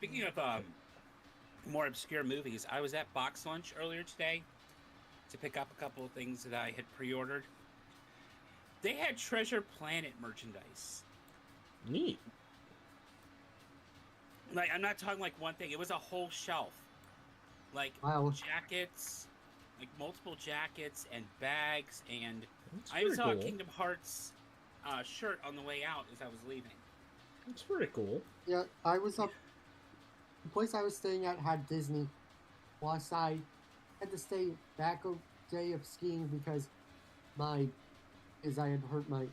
Speaking of more obscure movies, I was at Box Lunch earlier today to pick up a couple of things that I had pre-ordered. They had Treasure Planet merchandise. Neat. Like, I'm not talking like one thing. It was a whole shelf. Like, Wow. jackets, like multiple jackets and bags, and That's I even pretty saw a cool. Kingdom Hearts shirt on the way out as I was leaving. That's pretty cool. Yeah, I was up. The place I was staying at had Disney. Plus, I had to stay back a day of skiing because I had hurt my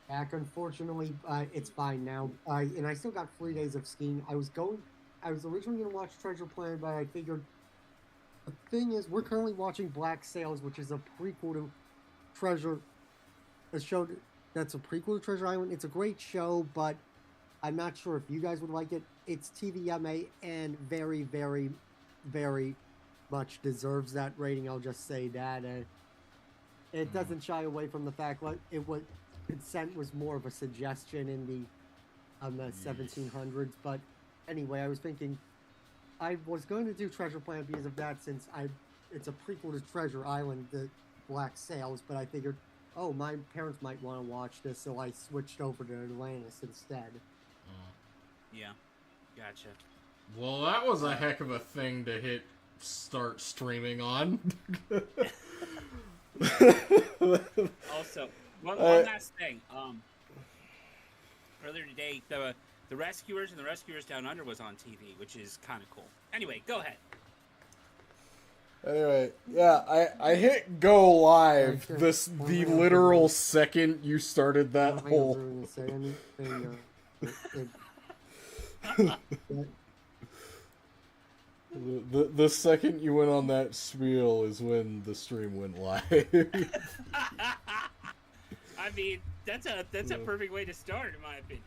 back. Unfortunately, it's fine now. And I still got 3 days of skiing. I was originally going to watch Treasure Planet, but I figured the thing is, we're currently watching Black Sails, which is a prequel to Treasure. A show that's a prequel to Treasure Island. It's a great show, but I'm not sure if you guys would like it. It's TVMA and very, very, very much deserves that rating. I'll just say that. It doesn't shy away from the fact that consent was more of a suggestion in the 1700s. But anyway, I was thinking I was going to do Treasure Planet because of that, since it's a prequel to Treasure Island, the Black Sails. But I figured, oh, my parents might want to watch this, so I switched over to Atlantis instead. Yeah, gotcha. Well, that was a heck of a thing to start streaming on. Also, one last thing. Earlier today, the Rescuers and the Rescuers Down Under was on TV, which is kind of cool. Anyway, go ahead. Anyway, yeah, I hit go live the literal second you started that whole. The second you went on that spiel is when the stream went live. I mean, that's a perfect way to start, in my opinion.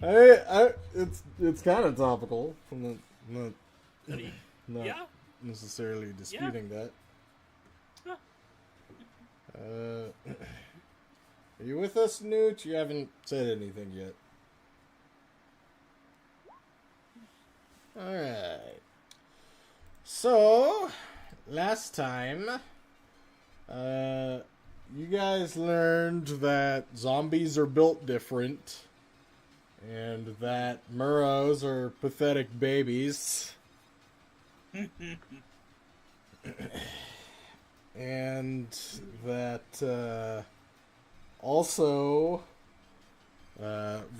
It's kind of topical. I'm not Yeah. necessarily disputing that. Are you with us, Newt? You haven't said anything yet. Alright. So, last time, you guys learned that zombies are built different, and that Murrows are pathetic babies. And that, also,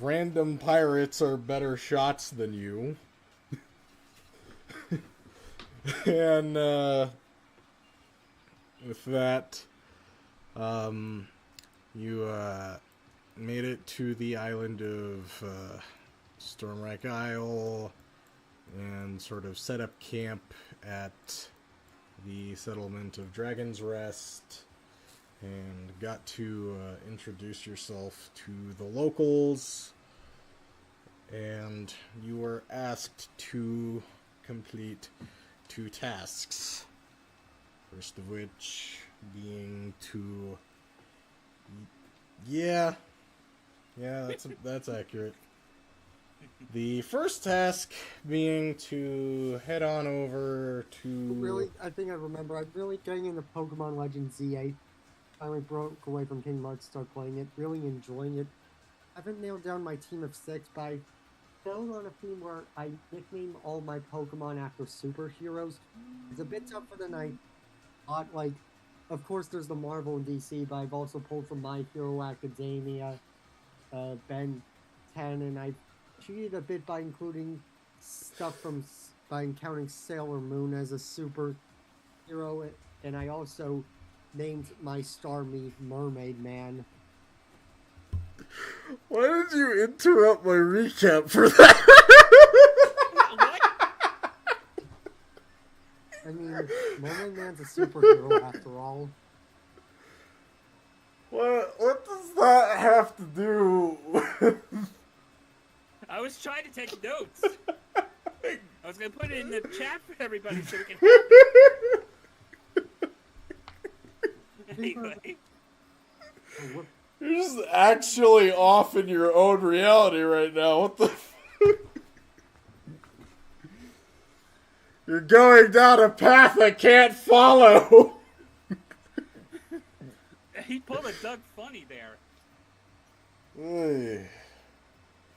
random pirates are better shots than you. And, with that, you, made it to the island of, Stormwreck Isle, and sort of set up camp at the settlement of Dragon's Rest, and got to introduce yourself to the locals, and you were asked to complete 2 tasks. First of which being to... Yeah, that's accurate. The first task being to head on over to... Really, I think I remember. I'm really getting into Pokemon Legends Z8. Finally broke away from Kingdom Hearts, started playing it. Really enjoying it. I haven't nailed down my team of 6, but I settled on a theme where I nickname all my Pokemon after superheroes. It's a bit tough for the night. Like, of course, there's the Marvel and DC, but I've also pulled from My Hero Academia, Ben 10, and I've cheated a bit by including stuff by counting Sailor Moon as a superhero, and I also named my Starmie Mermaid Man. Why did you interrupt my recap for that? I mean, Mermaid Man's a superhero after all. What does that have to do with... I was trying to take notes. I was going to put it in the chat for everybody so we can Anyway. You're just actually off in your own reality right now. What the... You're going down a path I can't follow. He pulled a Doug Funny there. Hey.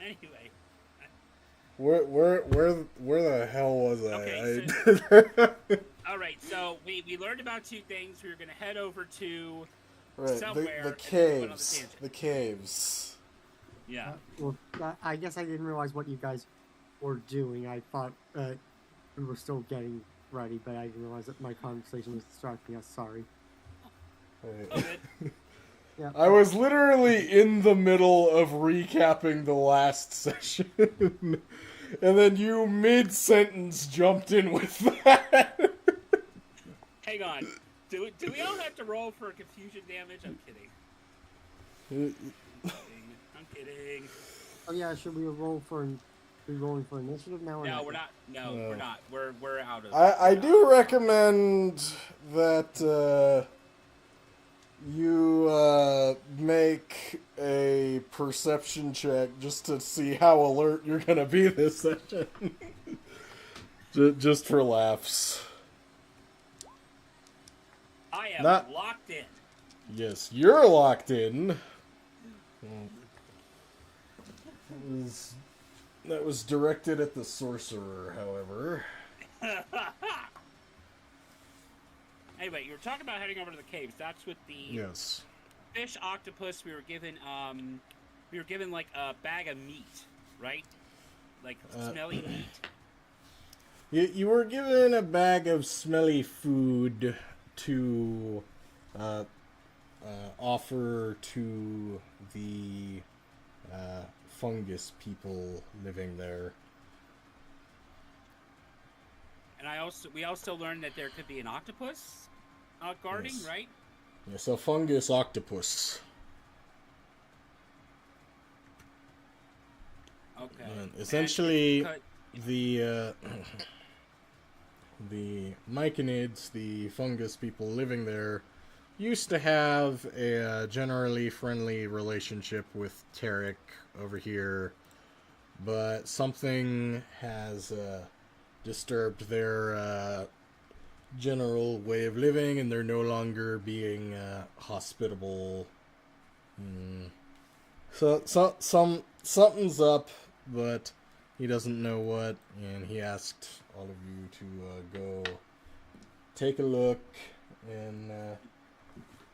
Anyway. Where the hell was I? Okay, all right, so we learned about two things. We were going to head over to somewhere. The and then we went on caves. tangent. The caves. Yeah. Well, I guess I didn't realize what you guys were doing. I thought we were still getting ready, but I didn't realize that my conversation was distracting us. Sorry. Oh, good. Yeah. I was literally in the middle of recapping the last session. And then you mid-sentence jumped in with that. Hang on. Do we all have to roll for confusion damage? I'm kidding. I'm kidding. Oh yeah, should we roll for? Be rolling for initiative now? Or No, not? we're not. No, No. we're not. We're out of. I do recommend that you make a perception check just to see how alert you're gonna be this session. Just for laughs. I am Not- locked in. Yes, you're locked in. That was directed at the sorcerer, however. Anyway, you were talking about heading over to the caves. That's with the Yes. fish octopus. We were given like a bag of meat, right? Like smelly meat. You were given a bag of smelly food to offer to the fungus people living there. And we also learned that there could be an octopus guarding, Yes. right? Yes, a fungus octopus. Okay. And essentially, And the myconids, the fungus people living there, used to have a generally friendly relationship with Tarek over here, but something has disturbed their general way of living, and they're no longer being hospitable. So something's up, but he doesn't know what, and he asked all of you to go take a look and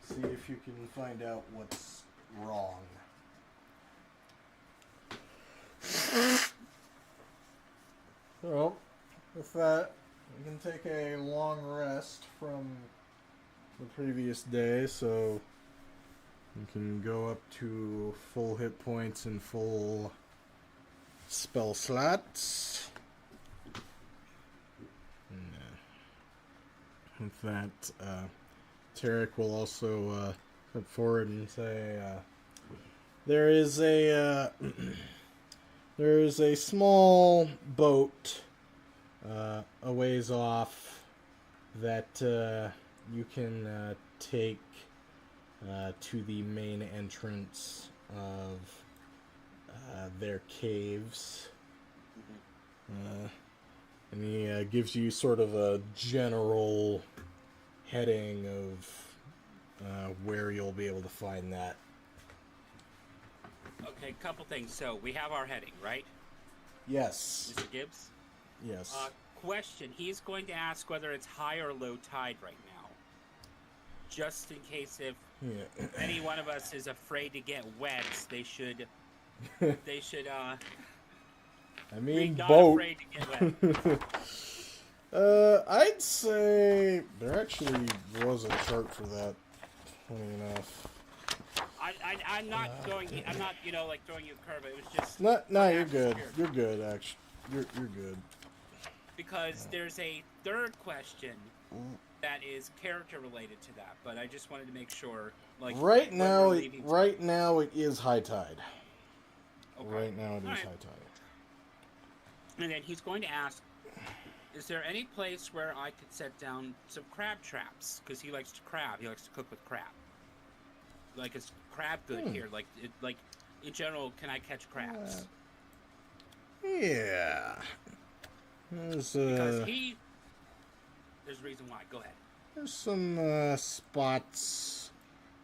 see if you can find out what's wrong. So, with that, we can take a long rest from the previous day, so you can go up to full hit points and full spell slots. And, with that, Tarek will also step forward and say, there is a small boat a ways off that you can take to the main entrance of their caves. And he gives you sort of a general heading of where you'll be able to find that. Okay, couple things. So we have our heading, right, Yes. Mr. Gibbs? Yes. Question. He's going to ask whether it's high or low tide right now. Just in case if any one of us is afraid to get wet, they should I mean, be not boat. afraid to get wet. I'd say there actually was a chart for that. Funny enough. I'm not going. I'm not, like throwing you a curve. It was just. No, you're perhaps good. spirit. You're good, actually. You're good. Because there's a third question that is character related to that, but I just wanted to make sure. Like Right when now, we're leaving right now it is high tide. Okay. Right now it is Alright. high tide. And then he's going to ask, is there any place where I could set down some crab traps? Because he likes to crab. He likes to cook with crab. Like, is crab good here? Like, in general, can I catch crabs? Yeah. There's, Because he there's a reason why. Go ahead. There's some spots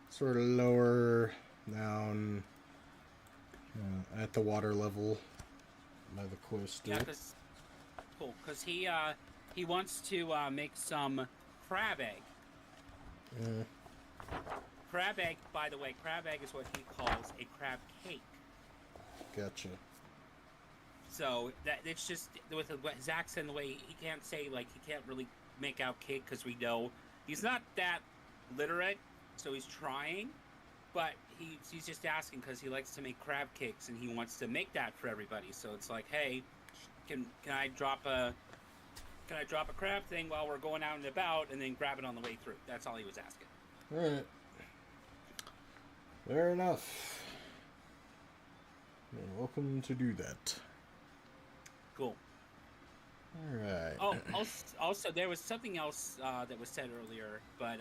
sort of lower down at the water level by the quest. Yeah, because he wants to make some crab egg. Crab egg, by the way, crab egg is what he calls a crab cake. Gotcha. So that it's just with his accent, the way he can't say, like, he can't really make out cake because we know he's not that literate, so he's trying, but he's just asking because he likes to make crab cakes and he wants to make that for everybody. So it's like, hey, can I drop a crab thing while we're going out and about and then grab it on the way through? That's all he was asking. All right. Fair enough. You're welcome to do that. Cool. All right. Oh, also there was something else that was said earlier, but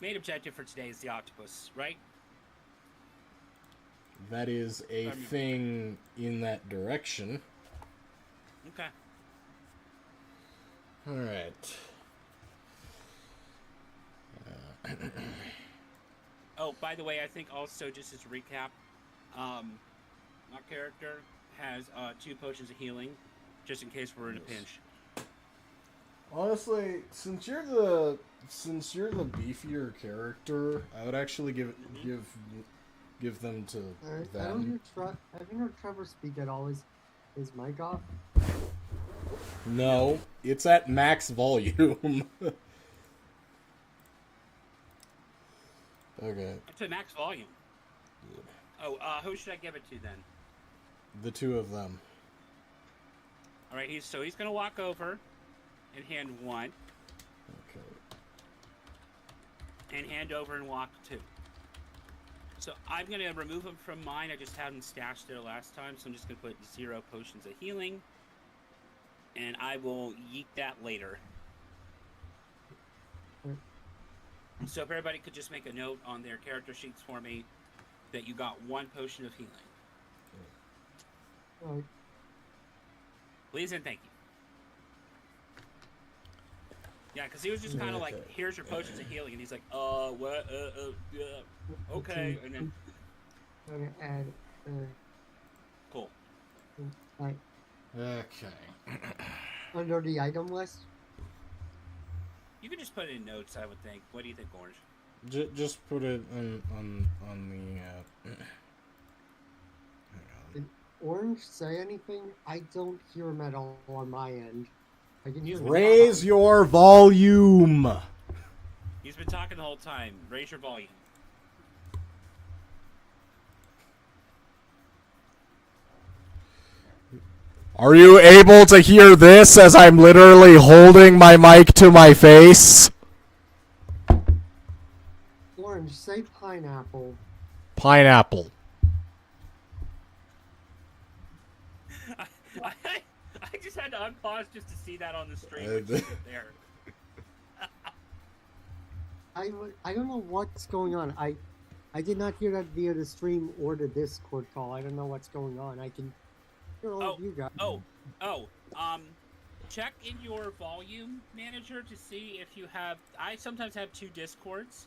main objective for today is the octopus, right? That is a thing in that direction. Okay. All right. Oh, by the way, I think also, just as a recap, my character has 2 potions of healing, just in case we're in a pinch. Honestly, since you're the beefier character, I would actually give them to them. Have you heard Trevor speak at all? Is mic off? No, it's at max volume. Okay. It's at max volume. Yeah. Oh, who should I give it to then? The 2 of them. All right, he's gonna walk over and hand 1. Okay. And hand over and walk 2. So I'm gonna remove him from mine. I just had him stashed there last time, so I'm just gonna put 0 potions of healing, and I will yeet that later. So if everybody could just make a note on their character sheets for me that you got 1 potion of healing. Right. Please and thank you. Yeah, because he was just kind of like, here's your potions of healing, and he's like, what, yeah, okay, and then... I'm gonna add, Cool. Right. Okay. Under the item list? You could just put it in notes, I would think. What do you think, Orange? Just put it on the. Did Orange say anything? I don't hear him at all on my end. I can hear him. Raise your volume. He's been talking the whole time. Raise your volume. Are you able to hear this as I'm literally holding my mic to my face? Orange, say pineapple. Pineapple. I just had to unpause just to see that on the stream. There. I don't know what's going on. I did not hear that via the stream or the Discord call. I don't know what's going on. I can hear all of you guys. Check in your volume manager to see if you have... I sometimes have 2 Discords.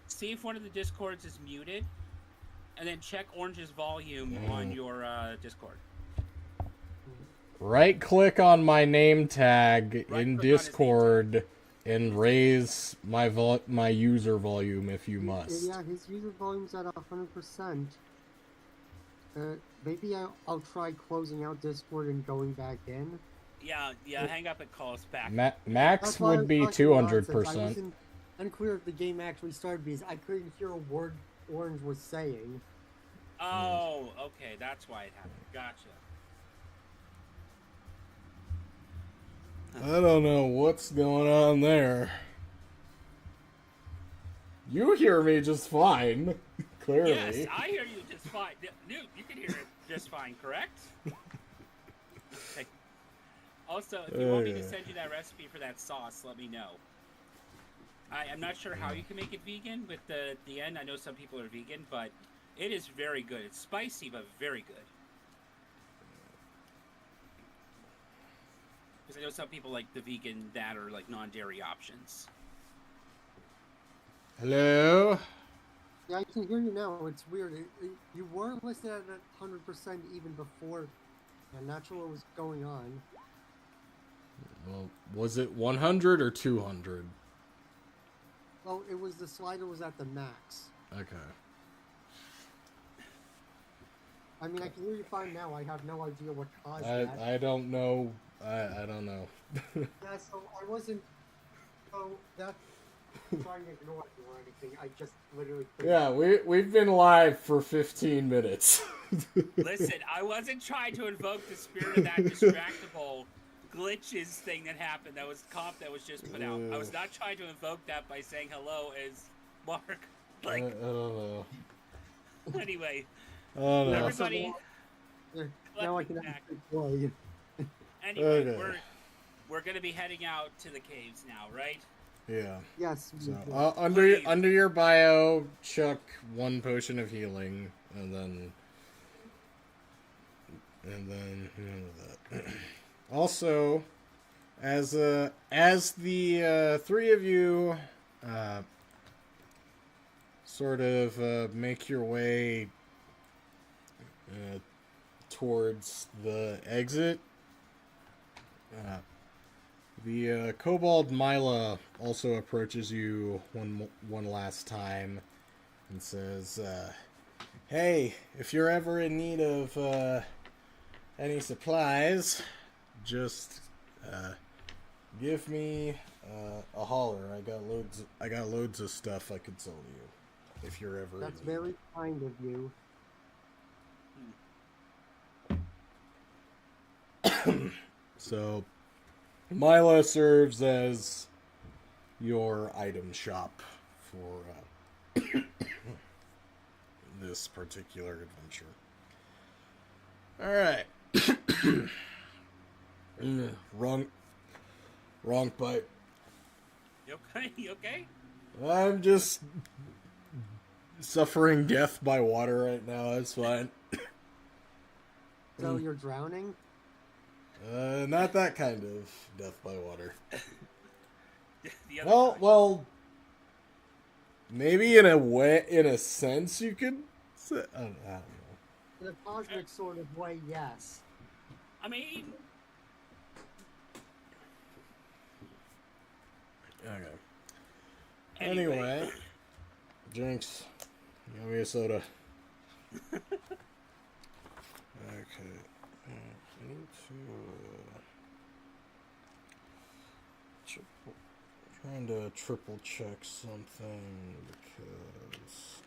See if one of the Discords is muted, and then check Orange's volume on your Discord. Right-click on my name tag in Discord and raise my user volume if you must. Yeah, his user volume's at 100%. Maybe I'll try closing out Discord and going back in. Yeah, hang up and call us back. Max would be 200%. I was unclear if the game actually started because I couldn't hear a word Orange was saying. Oh, okay, that's why it happened. Gotcha. I don't know what's going on there. You hear me just fine, clearly. Yes, I hear you just fine. Newt, you can hear it just fine, correct? Okay. Also, if you want me to send you that recipe for that sauce, let me know. I'm not sure how you can make it vegan with the end. I know some people are vegan, but it is very good. It's spicy, but very good. Because I know some people like the vegan that are like non-dairy options. Hello? Yeah, I can hear you now. It's weird. You weren't listed at 100% even before. I'm not sure what was going on. Well, was it 100 or 200? Well, it was the slider was at the max. Okay. I mean, I can hear you fine now. I have no idea what caused that. I don't know. I don't know. Yeah, so I wasn't. So that's trying to ignore you or anything. I just literally. Yeah, we've been live for 15 minutes. Listen, I wasn't trying to invoke the spirit of that distractible glitches thing that happened. That was comp that was just put out. I was not trying to invoke that by saying hello as Mark. Like, I don't know. Anyway, Oh, everybody. Now I can play. Anyway, Okay. we're gonna be heading out to the caves now, right? Yeah. Yes. So under your bio, chuck 1 potion of healing, and then that. Also, as the 3 of you sort of make your way towards the exit, the kobold Mila also approaches you one last time and says, "Hey, if you're ever in need of any supplies, just give me a holler. I got loads of stuff I could sell to you if you're ever." That's very kind of you. So, Mila serves as your item shop for this particular adventure. All right. Wrong pipe. You okay? You okay? I'm just suffering death by water right now. It's fine. So you're drowning? Not that kind of death by water. Kind. Well, maybe in a sense you could say, I don't know. In a cosmic sort of way, yes. I mean, Okay. Anyway, Jinx, give me a soda. Okay. I need to trying to triple check something because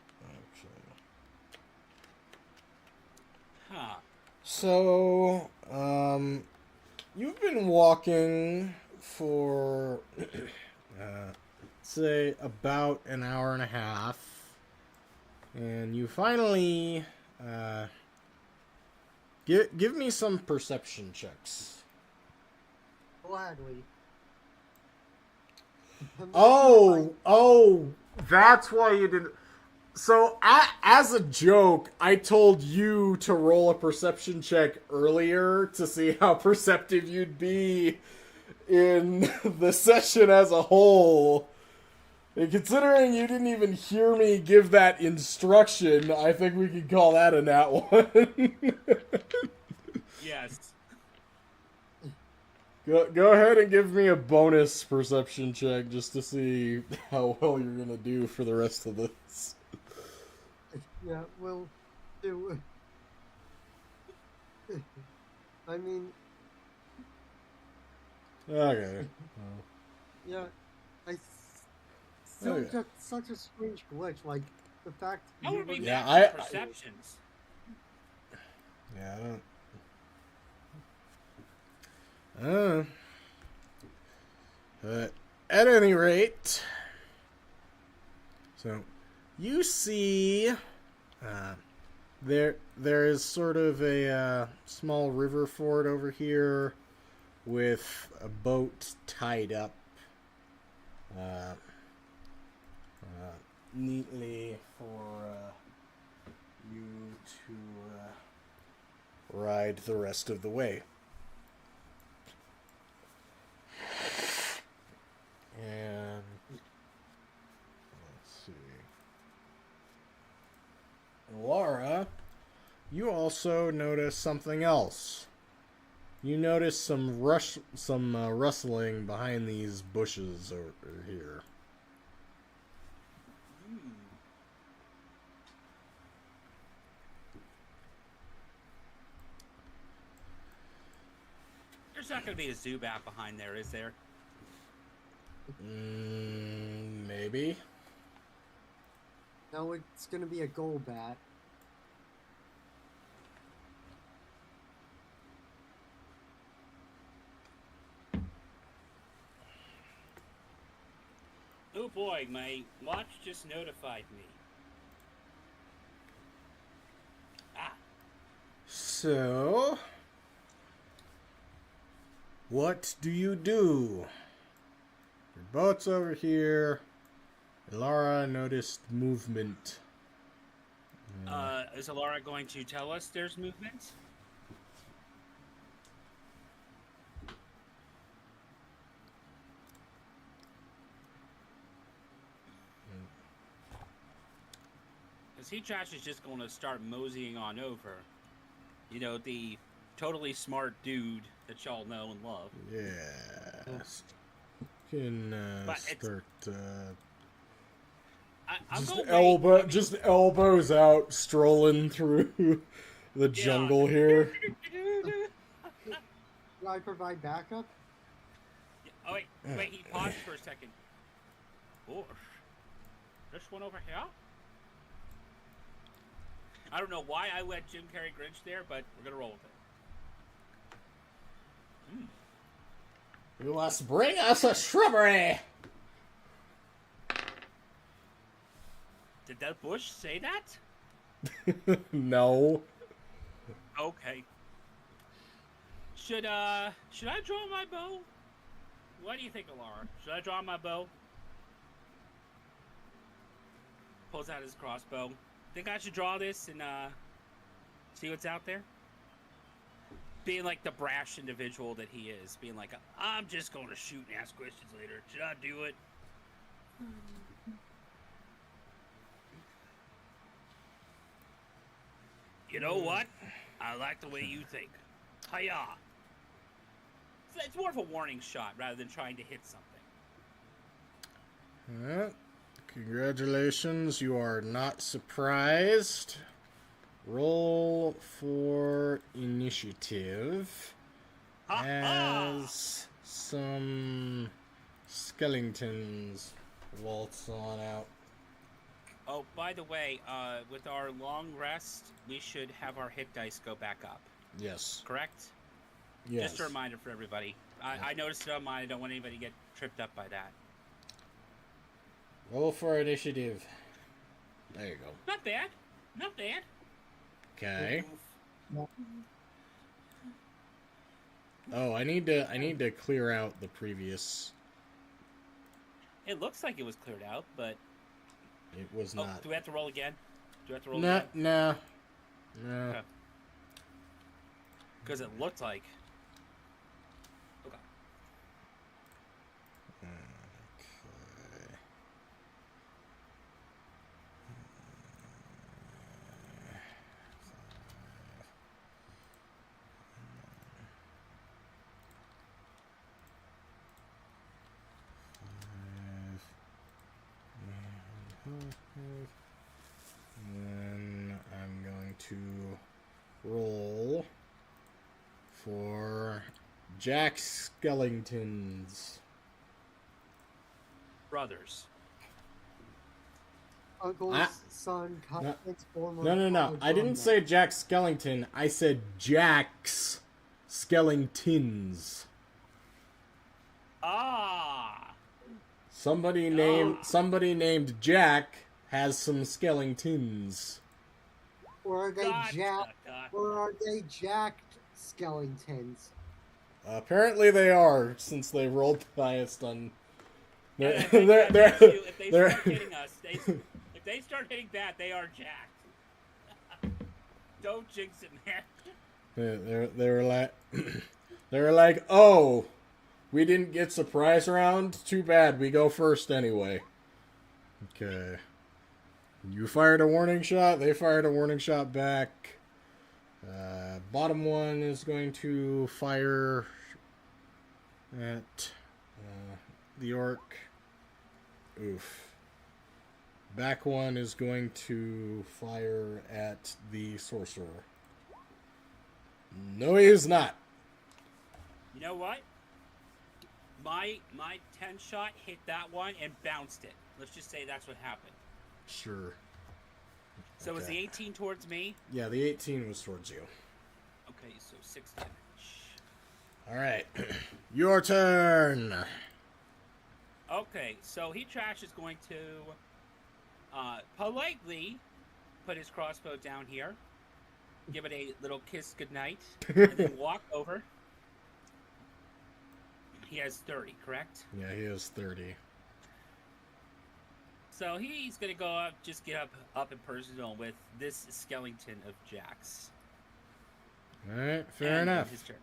huh? So, you've been walking for say about an hour and a half, and you finally give me some perception checks. Gladly. Oh, that's why you didn't. So, as a joke, I told you to roll a perception check earlier to see how perceptive you'd be in the session as a whole. And considering you didn't even hear me give that instruction, I think we could call that a nat 1. Yes. Go ahead and give me a bonus perception check just to see how well you're going to do for the rest of this. Yeah, well, I mean, Okay. yeah, still just such a strange glitch. Like the fact. How would we Yeah, match perceptions? Yeah, I don't. But at any rate, so you see, there is sort of a small river ford over here with a boat tied up neatly for you to ride the rest of the way. also notice something else. You notice some rustling behind these bushes over here. There's not going to be a Zubat behind there, is there? Maybe. No, it's gonna be a Golbat. Oh boy, my watch just notified me. So, what do you do? Your boat's over here. Laura noticed movement. Is Alara going to tell us there's movement? Because Josh is just going to start moseying on over. You know, the totally smart dude that y'all know and love. Yes. You can start... just elbows out, strolling through the jungle here. Do I provide backup? Oh, wait, he paused for a second. Oh, this one over here? I don't know why I went Jim Carrey Grinch there, but we're going to roll with it. You must bring us a shrubbery! Did that bush say that? No. Okay. Should I draw my bow? What do you think, Alara? Should I draw my bow? Pulls out his crossbow. Think I should draw this and see what's out there? Being like the brash individual that he is. Being like, I'm just going to shoot and ask questions later. Should I do it? You know what? I like the way you think. Hiya! It's more of a warning shot rather than trying to hit something. Congratulations, you are not surprised. Roll for initiative as some skeletons waltz on out. Oh, by the way, with our long rest, we should have our hit dice go back up. Yes. Correct? Yes. Just a reminder for everybody. I noticed it on mine. I don't want anybody to get tripped up by that. Roll for initiative. There you go. Not bad. Not bad. Okay. Oh, I need to clear out the previous. It looks like it was cleared out, but it was not. Do we have to roll again? Do we have to roll again? No. Okay. Because it looked like. Okay. Then I'm going to roll for Jack Skellington's Brothers. Uncle's son, Colin's former. No. I didn't say Jack Skellington. I said Jack's Skellingtons. Ah. Somebody named Jack has some Skellingtons. Or are they Or are they jacked skeletons? Apparently they are, since they rolled the highest on. If they start hitting us, if they start hitting that, they are jacked. Don't jinx it, man. They were like, oh, we didn't get surprise round. Too bad. We go first anyway. Okay. You fired a warning shot. They fired a warning shot back. Bottom one is going to fire at the orc. Oof. Back one is going to fire at the sorcerer. No, he is not. You know what? My 10 shot hit that one and bounced it. Let's just say that's what happened. Sure. So was the 18 towards me? Yeah, the 18 was towards you. Okay, so 6 damage. Alright. Your turn. Okay, so he trash is going to politely put his crossbow down here, give it a little kiss goodnight, and then walk over. He has 30, correct? Yeah, he has 30. So he's going to go up, just get up and personal with this skeleton of Jack's. Alright, fair enough. His turn.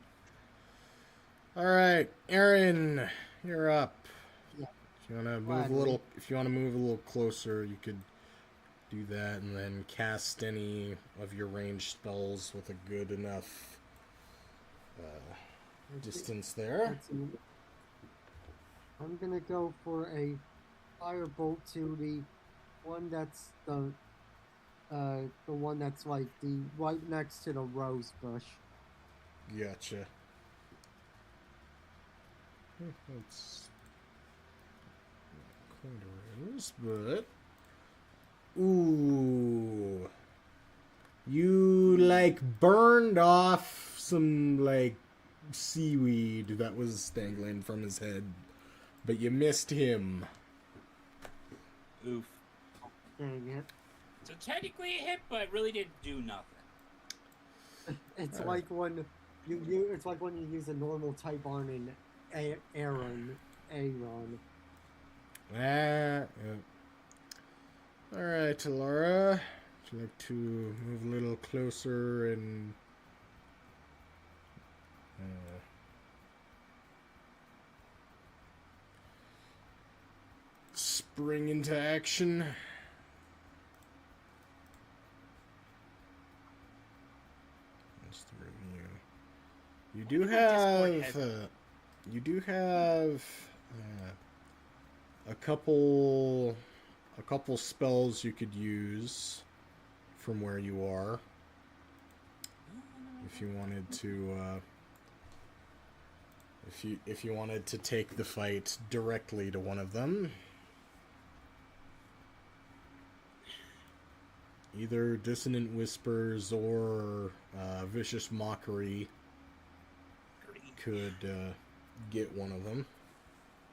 Alright, Aaron, you're up. Yeah. If you wanna move a little closer, you could do that and then cast any of your ranged spells with a good enough distance there. I'm gonna go for a firebolt to the one that's the one that's like the right next to the rose bush. Gotcha. That's not quite a rose, but ooh, you like burned off some like seaweed that was dangling from his head, but you missed him. Oof. Dang it. So technically it hit, but really didn't do nothing. It's like when it's like when you use a normal type on an Aaron. Yeah. Alright, Laura. Would you like to move a little closer and spring into action? Just to review. You do have a couple spells you could use from where you are if you wanted to if you wanted to take the fight directly to one of them. Either Dissonant Whispers or Vicious Mockery could get one of them.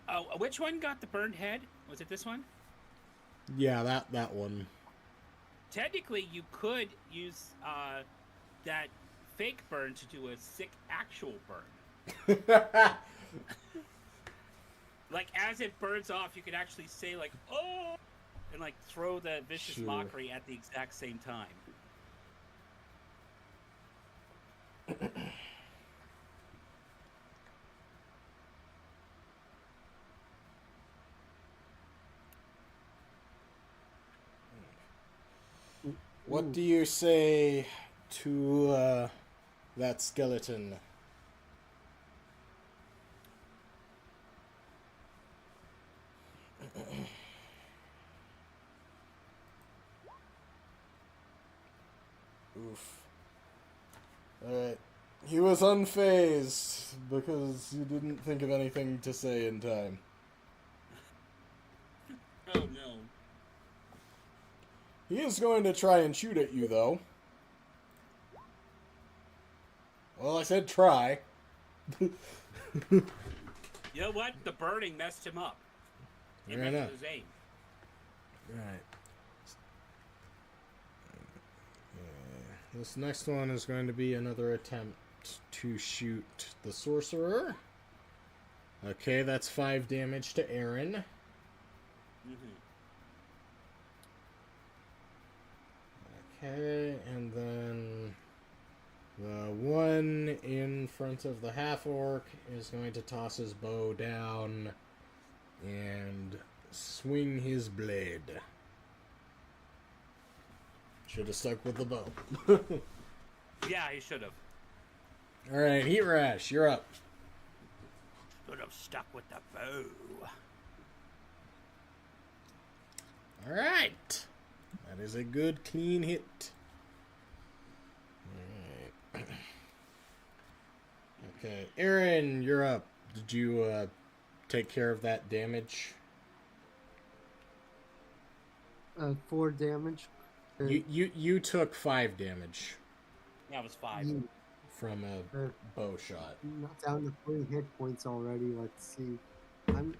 Oh, which one got the burned head? Was it this one? Yeah, that one. Technically, you could use that fake burn to do a sick actual burn. Like, as it burns off, you could actually say, like, oh! And, like, throw the Vicious Mockery at the exact same time. What do you say to that skeleton? Oof. Alright. He was unfazed because you didn't think of anything to say in time. Oh no. He is going to try and shoot at you, though. Well, I said try. You know what? The burning messed him up. It Fair enough. his aim. Right. This next one is going to be another attempt to shoot the sorcerer. Okay, that's 5 damage to Aaron. Mm-hmm. Okay, and then the one in front of the half-orc is going to toss his bow down and swing his blade. Should have stuck with the bow. Yeah, he should have. All right, Heat Rash, you're up. Should have stuck with the bow. All right. That is a good, clean hit. All right. Okay, Aaron, you're up. Did you take care of that damage? 4 damage. You took 5 damage That was 5. from a bow shot. Down to 3 hit points already. Let's see. I'm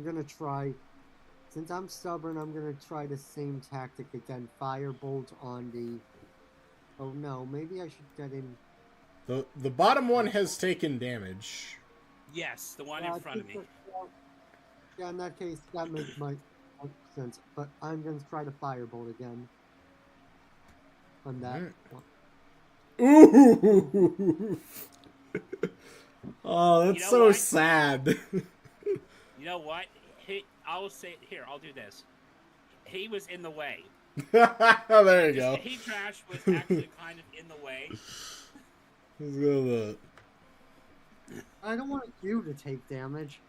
gonna try. Since I'm stubborn, I'm gonna try the same tactic again. Firebolt on the. Oh no, maybe I should get in. The bottom one has taken damage. Yes, the one in front of me. Yeah, in that case, that makes my sense. But I'm gonna try the firebolt again. On that one. Ooh! Oh, that's You know what? sad. You know what? I'll say here. I'll do this. He was in the way. There you go. Heat Trash was actually kind of in the way. Let's go with I don't want you to take damage.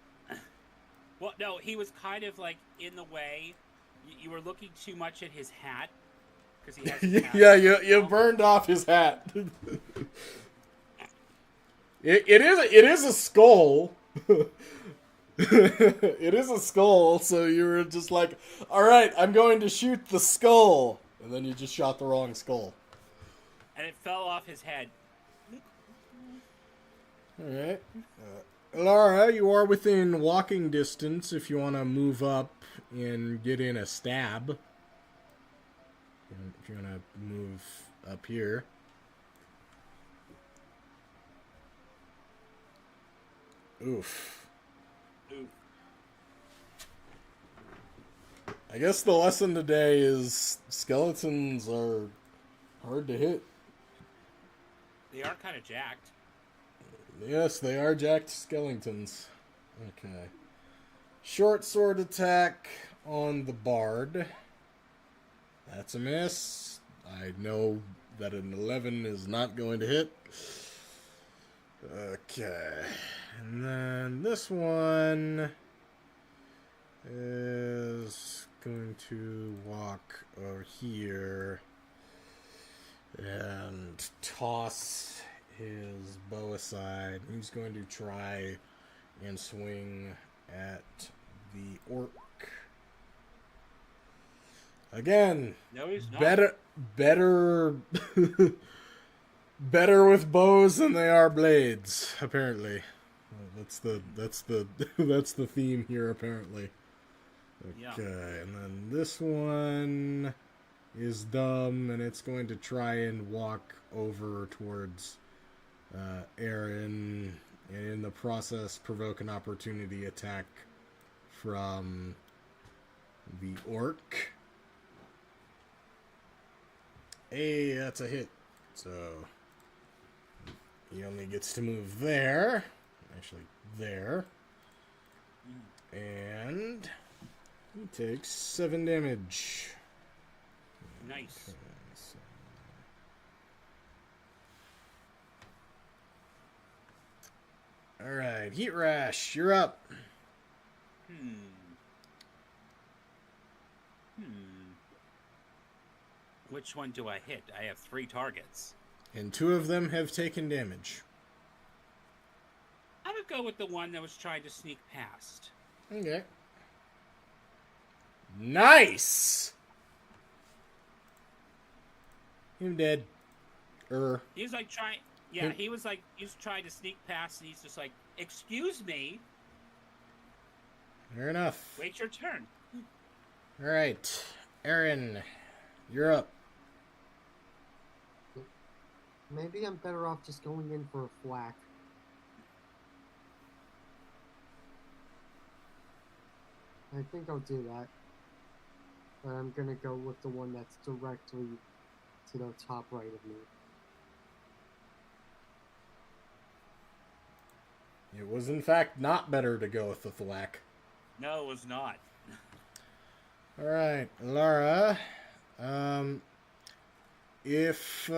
Well, no, he was kind of like in the way. You were looking too much at his hat because he has. His hat yeah, you burned off his hat. It is a skull. It is a skull, so you were just like, all right, I'm going to shoot the skull, and then you just shot the wrong skull. And it fell off his head. All right. Laura, you are within walking distance if you want to move up and get in a stab. If you want to move up here. Oof. I guess the lesson today is skeletons are hard to hit. They are kind of jacked. Yes, they are jacked skeletons. Okay. Short sword attack on the bard. That's a miss. I know that an 11 is not going to hit. Okay. And then this one is going to walk over here and toss his bow aside. He's going to try and swing at the orc. Again, No, he's not. better better with bows than they are blades, apparently. That's the theme here, apparently. Okay, Yeah. and then this one is dumb, and it's going to try and walk over towards Aaron, and in the process provoke an opportunity attack from the orc. Hey, that's a hit. So he only gets to move there. Actually, there. And he takes 7 damage. Nice. Okay, so. Alright, Heat Rash, you're up. Which one do I hit? I have 3 targets. And 2 of them have taken damage. I would go with the one that was trying to sneak past. Okay. Nice! Him dead. He was like trying. Yeah, he was trying to sneak past, and he's just like, "Excuse me." Fair enough. Wait your turn. Alright. Aaron, you're up. Maybe I'm better off just going in for a thwack. I think I'll do that. But I'm gonna go with the one that's directly to the top right of me. It was in fact not better to go with the thwack. No, it was not. Alright, Laura. if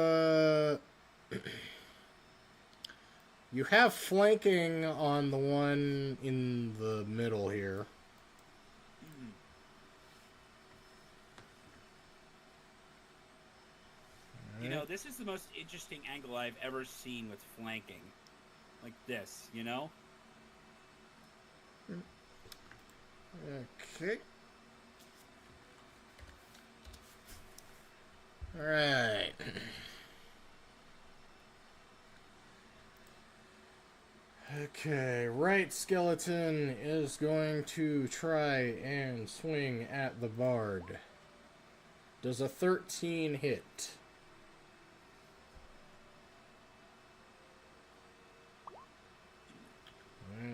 you have flanking on the one in the middle here. Mhm. You know, this is the most interesting angle I've ever seen with flanking. Like this, you know? Okay. Alright. Okay, right skeleton is going to try and swing at the bard. Does a 13 hit?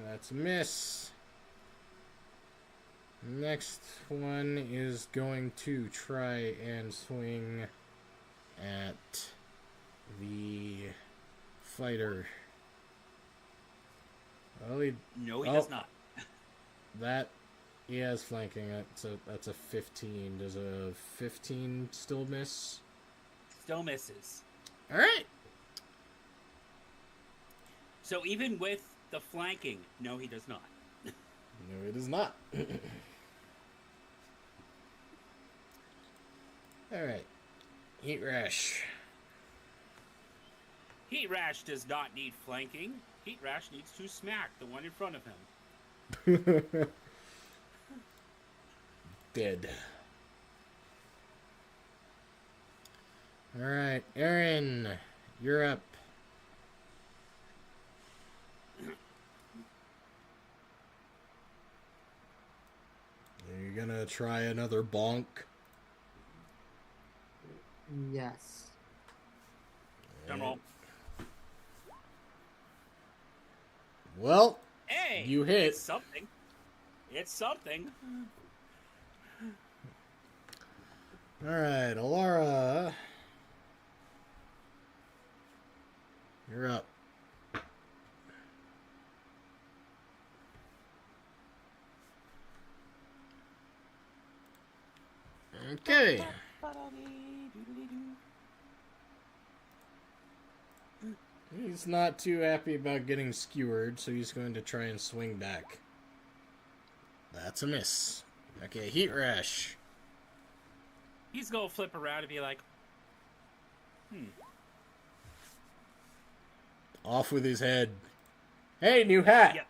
That's a miss. Next one is going to try and swing at the fighter. Well, No, he does not. That he has flanking. That's a 15. Does a 15 still miss? Still misses. All right. So even with the flanking, no, he does not. No, it is not. All right. Heat Rash. Heat Rash does not need flanking. Heat Rash needs to smack the one in front of him. Dead. All right, Aaron, you're up. Are you gonna try another bonk? Yes. Drum roll. Well, Hey! you hit. It's something. It's something. All right, Alara, you're up. Okay. He's not too happy about getting skewered, so he's going to try and swing back. That's a miss. Okay, Heat Rash. He's gonna flip around and be like, Off with his head. Hey, new hat! Yep.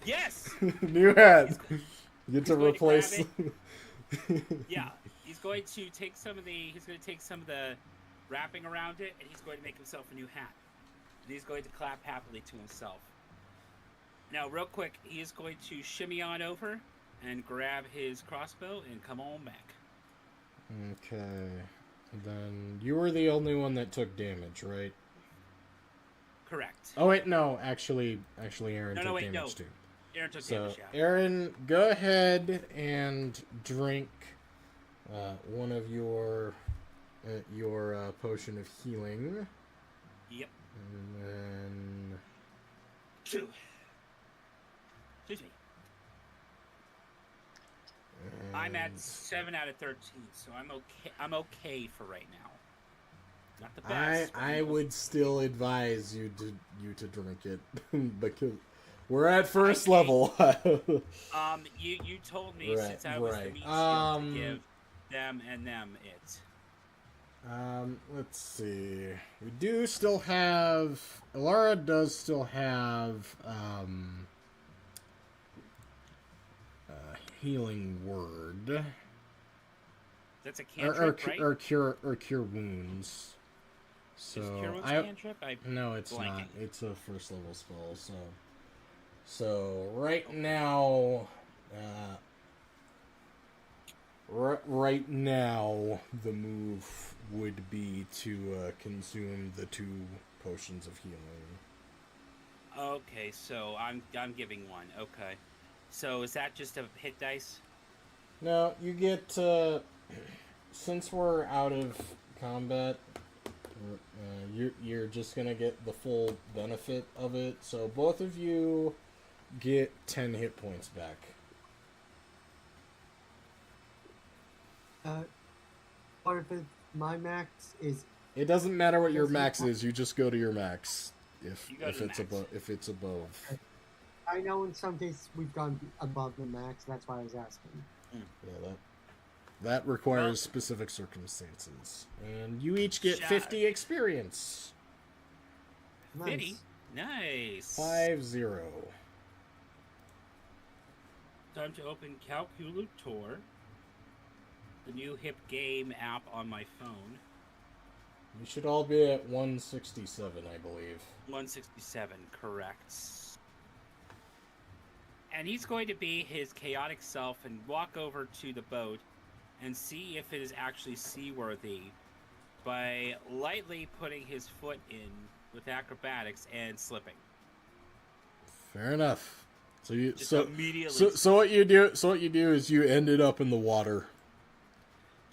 Yes! New hat! You get to going to replace... Yeah. He's going to take some of the wrapping around it, and he's going to make himself a new hat. And he's going to clap happily to himself. Now, real quick, he is going to shimmy on over and grab his crossbow and come on back. Okay. Then you were the only one that took damage, right? Correct. Oh, wait, no. Actually, Aaron took damage too. Aaron took So, damage, yeah. Aaron, go ahead and drink one of your potion of healing. Yep. And then... Excuse me. I'm at 7 out of 13, so I'm okay. I'm okay for right now. Not the best. I would still advise you to drink it because we're at first level. You told me since I was the medium to give them it. Let's see. We do still have... Alara does still have healing word. That's a cantrip, right? Or cure wounds. So is cure wounds cantrip? No, it's not. It's a first level spell. So right now, right now the move would be to consume the 2 potions of healing. Okay, so I'm giving one. Okay, so is that just a hit dice? No, you get since we're out of combat, you're just gonna get the full benefit of it. So both of you get 10 hit points back. Or if it's my max is It doesn't matter what your Does he max have- is. You just go to your max You go to the max. if it's above. I know in some cases we've gone above the max. That's why I was asking. Yeah, that requires Well- specific circumstances, and you each get Shot. 50 experience. Nice. 50. Nice. 5-0. Time to open Calculator, the new hip game app on my phone. You should all be at 167, I believe. 167, correct. And he's going to be his chaotic self and walk over to the boat and see if it is actually seaworthy by lightly putting his foot in with acrobatics and slipping. Fair enough. So you Just so immediately. so what you do is you ended up in the water.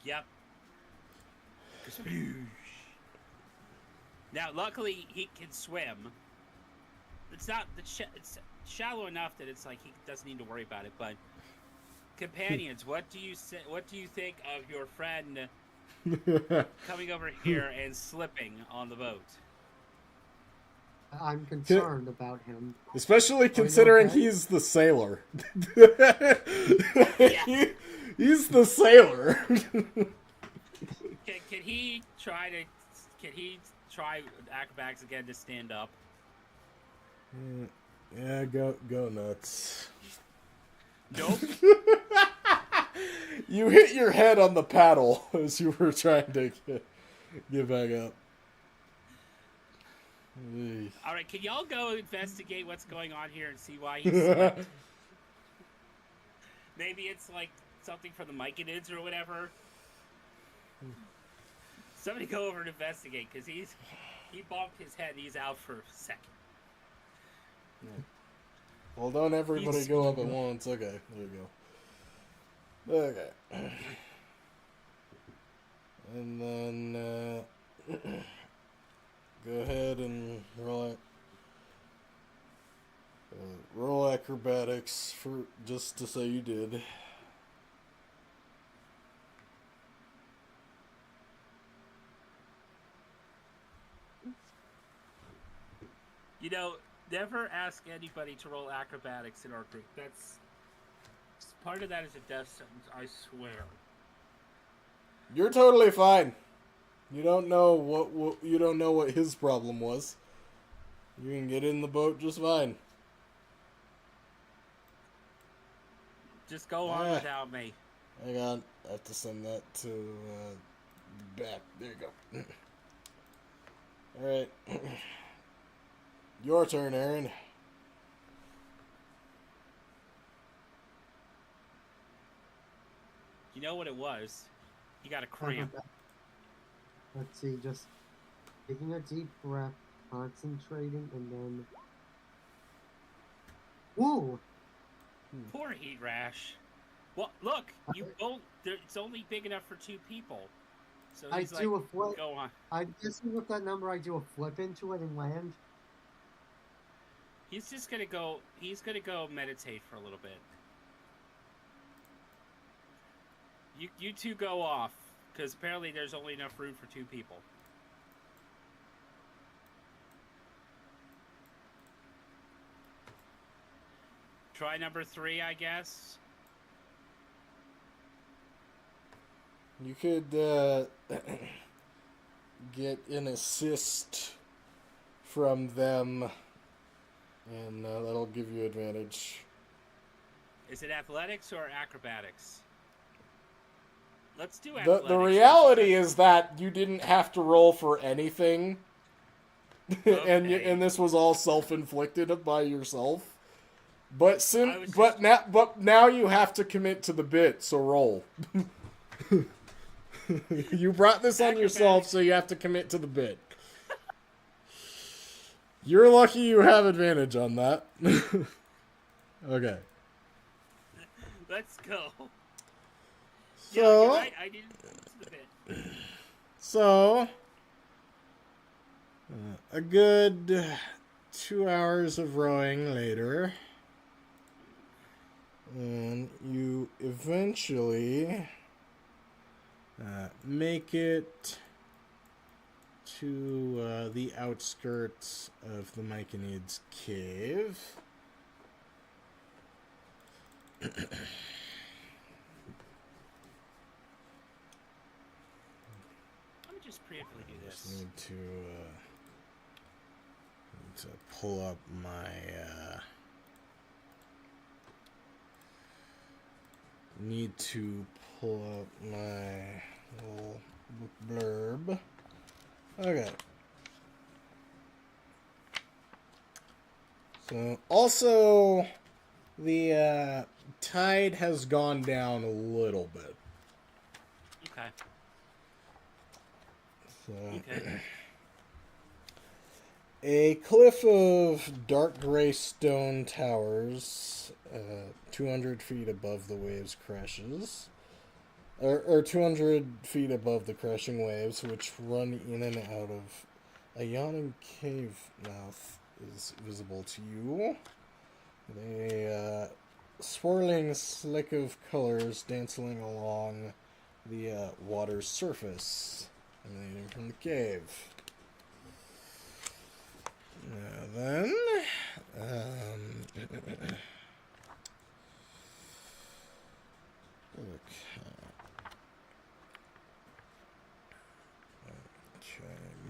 Yep. Now, luckily, he can swim. It's not it's shallow enough that it's like he doesn't need to worry about it. But companions, what do you think of your friend coming over here and slipping on the boat? I'm concerned about him. Especially considering okay? he's the sailor. Yeah. He's the sailor. Can he try acrobatics again to stand up? Yeah, go nuts. Nope. You hit your head on the paddle as you were trying to get back up. All right, can y'all go investigate what's going on here and see why he slipped? Maybe it's like something from the Myconids or whatever. Somebody go over and investigate, because he bumped his head and he's out for a second. Well, don't everybody go up at once. Okay, there you go. Okay. And then go ahead and roll acrobatics for just to say you did. You know, never ask anybody to roll acrobatics in our group. That's part of that is a death sentence, I swear. You're totally fine. You don't know what his problem was. You can get in the boat just fine. Just go on without me. Hang on, I have to send that to the back. There you go. All right, your turn, Aaron. You know what it was? You got a cramp. Let's see, just taking a deep breath, concentrating, and then. Whoa! Poor heat rash. Well, look, you both. It's only big enough for 2 people. So I he's do a flip. go on. I'm guessing with that number, I do a flip into it and land. He's just gonna go. He's gonna go meditate for a little bit. You two go off, because apparently there's only enough room for 2 people. Try number 3, I guess. You could get an assist from them, and that'll give you advantage. Is it athletics or acrobatics? Let's do athletics. The reality is that you didn't have to roll for anything, Okay. and this was all self-inflicted by yourself. But was just- but now you have to commit to the bit, so roll. You brought this on yourself, so you have to commit to the bit. You're lucky you have advantage on that. Okay. Let's go. So, Yeah, you're right. I didn't to the bit. So, a good 2 hours of rowing later, and you eventually make it to the outskirts of the Myconid's cave. Let me just preemptively do this. Just need to pull up my little book blurb. Okay. So also the tide has gone down a little bit. Okay. So Okay. a cliff of dark gray stone towers, 200 feet above the waves crashes, or 200 feet above the crashing waves, which run in and out of a yawning cave mouth, is visible to you. A swirling slick of colors dancing along the water's surface, emanating from the cave. Now then, okay.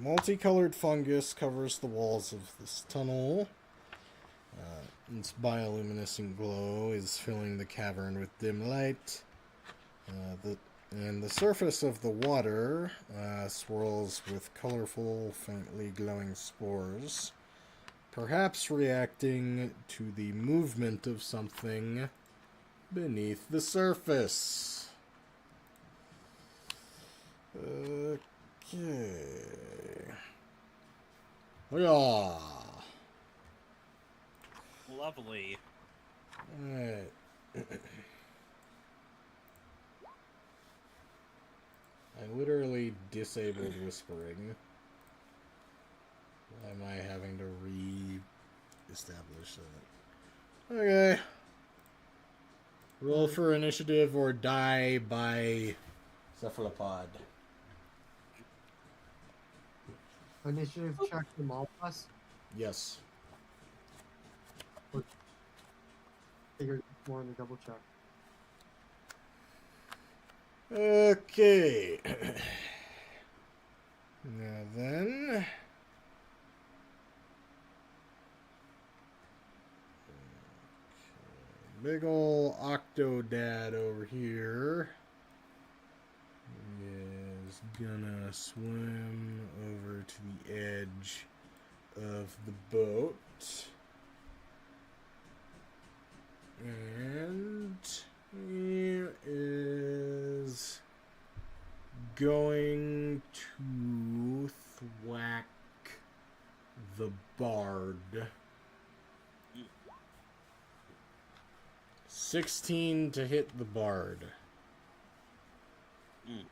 Multicolored fungus covers the walls of this tunnel. Its bioluminescent glow is filling the cavern with dim light. The surface of the water swirls with colorful, faintly glowing spores, perhaps reacting to the movement of something beneath the surface. Okay. Yeah. Lovely. Alright. I literally disabled whispering. Why am I having to re-establish that? Okay. Roll for initiative or die by cephalopod. Initiative check from all of us. Yes. Figured more in the double check. Okay. Now then. Big ol' Octodad over here is gonna swim over to the edge of the boat. And he is going to thwack the bard. 16 to hit the bard. Mm.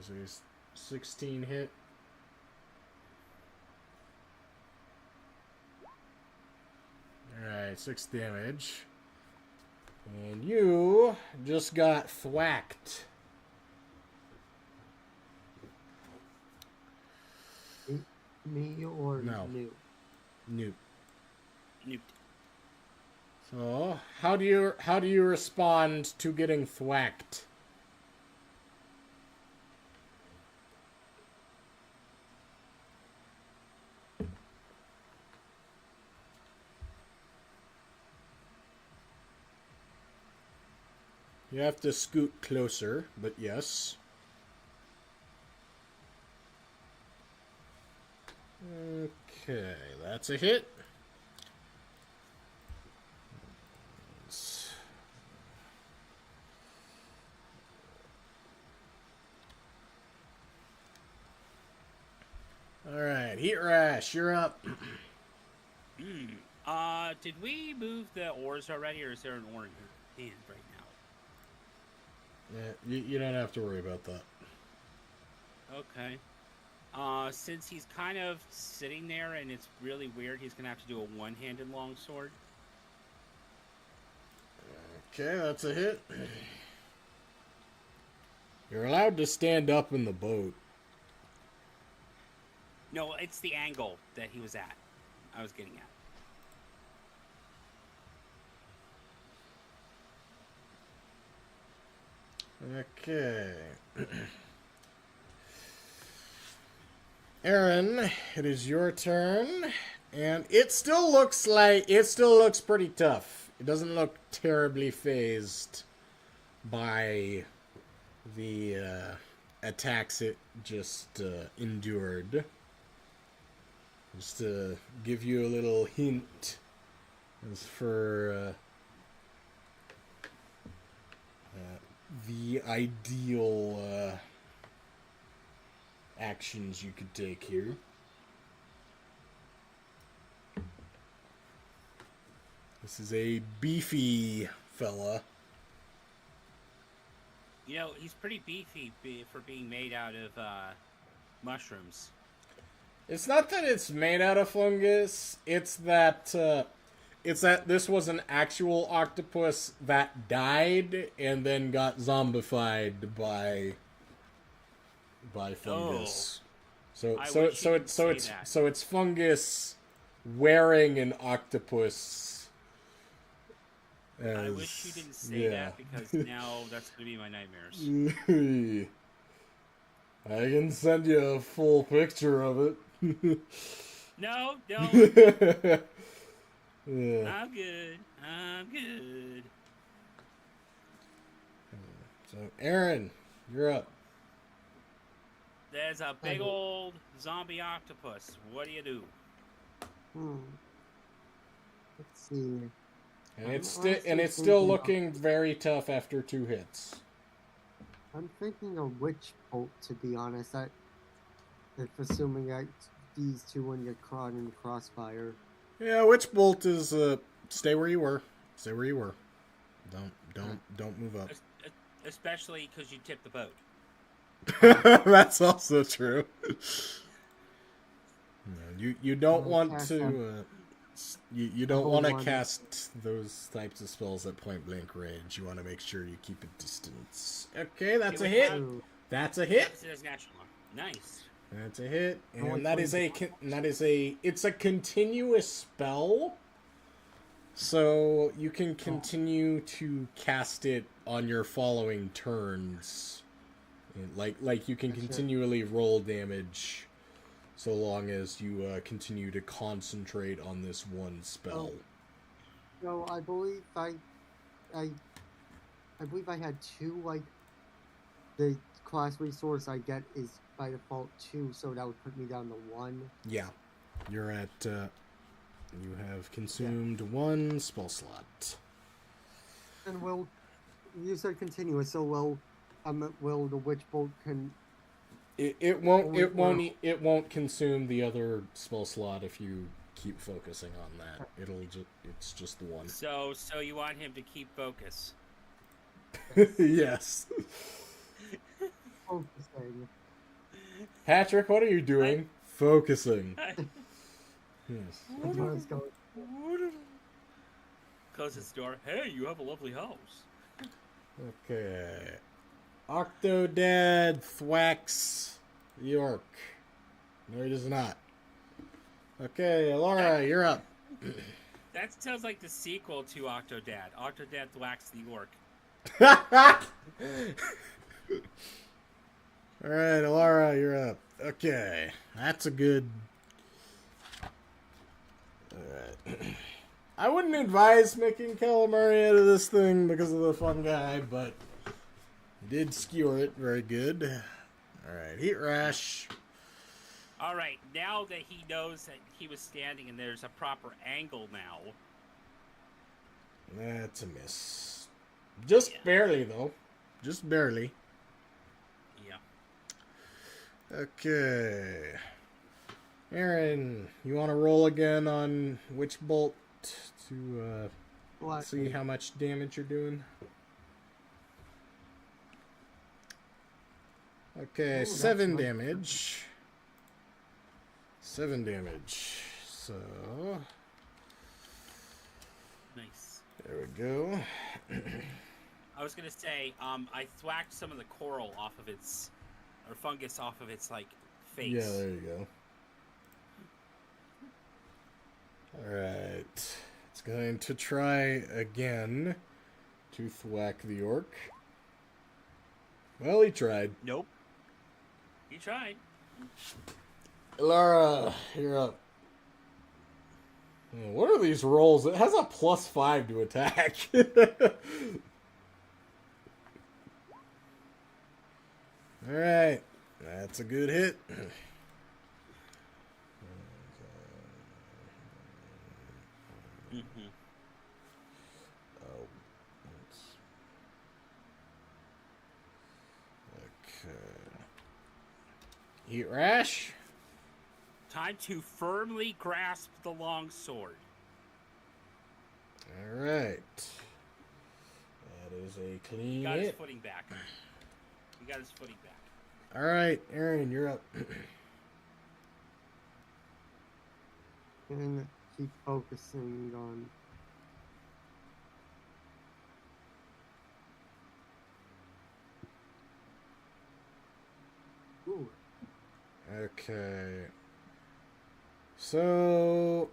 Is a 16 hit? Alright, 6 damage. And you just got thwacked. Me or No. New? Newt. Newt. So, how do you respond to getting thwacked? You have to scoot closer, but yes. Okay, that's a hit. Alright, Heat Rash, you're up. Did we move the oars already, or is there an oar in your hand right now? Yeah, you don't have to worry about that. Okay. Since he's kind of sitting there and it's really weird, he's gonna have to do a one-handed longsword. Okay, that's a hit. You're allowed to stand up in the boat. No, it's the angle that he was at. I was getting at. Okay. Aaron, it is your turn, and it still looks pretty tough. It doesn't look terribly phased by the attacks it just endured. Just to give you a little hint, as for the ideal actions you could take here. This is a beefy fella. You know, he's pretty beefy for being made out of mushrooms. It's not that it's made out of fungus. It's that this was an actual octopus that died and then got zombified by fungus. So it's fungus wearing an octopus. I wish you didn't say that, because now that's going to be my nightmares. I can send you a full picture of it. No, don't. Yeah. I'm good. So, Aaron, you're up. There's a big old zombie octopus. What do? Let's see. And it's still looking very tough after 2 hits. I'm thinking a witch bolt, to be honest. If assuming that these two wouldn't get caught in crossfire. Yeah, witch bolt is stay where you were. Stay where you were. Don't move up. Especially because you tipped the boat. That's also true. No, you don't want to you don't want to cast those types of spells at point blank range. You want to make sure you keep a distance. Okay, that's a hit. That's a hit. That's natural. Nice. That's a hit, and it's a continuous spell, so you can continue to cast it on your following turns. Like you can continually roll damage, so long as you continue to concentrate on this one spell. So I believe I believe I had 2. Like, the class resource I get is by default 2, so that would put me down to 1. Yeah, you're at. You have consumed 1 spell slot. And you said continuous, so will the witch bolt It won't consume the other spell slot if you keep focusing on that. It's just the 1. So you want him to keep focus? Yes. focusing? Patrick, what are you doing? Focusing. Yes. Closes the door. Hey, you have a lovely house. Okay. Octodad Thwax York. No, he does not. Okay, Laura, you're up. That sounds like the sequel to Octodad. Octodad Thwacks the Orc. Alright, Laura, you're up. Okay, that's a good... Alright. I wouldn't advise making calamari out of this thing because of the fungi, but did skewer it very good. Alright, Heat Rash. Alright, now that he knows that he was standing and there's a proper angle now. That's a miss. Just barely, though. Just barely. Yeah. Okay. Aaron, you want to roll again on Witch Bolt to see how much damage you're doing? Okay, 7 damage. 7 damage. So Nice. there we go. I was gonna say, I thwacked some of the coral off of its, or fungus off of its like face. Yeah, there you go. Alright. It's going to try again to thwack the orc. Well, he tried. Nope. You tried. Lara, you're up. What are these rolls? It has a +5 to attack. Alright. That's a good hit. Mm-hmm. Oh. Okay. Heat rash. Time to firmly grasp the long sword. Alright. That is a clean He got his hit. footing back. He got his footing back. Alright, Aaron, you're up. And keep focusing on. Ooh. Okay. So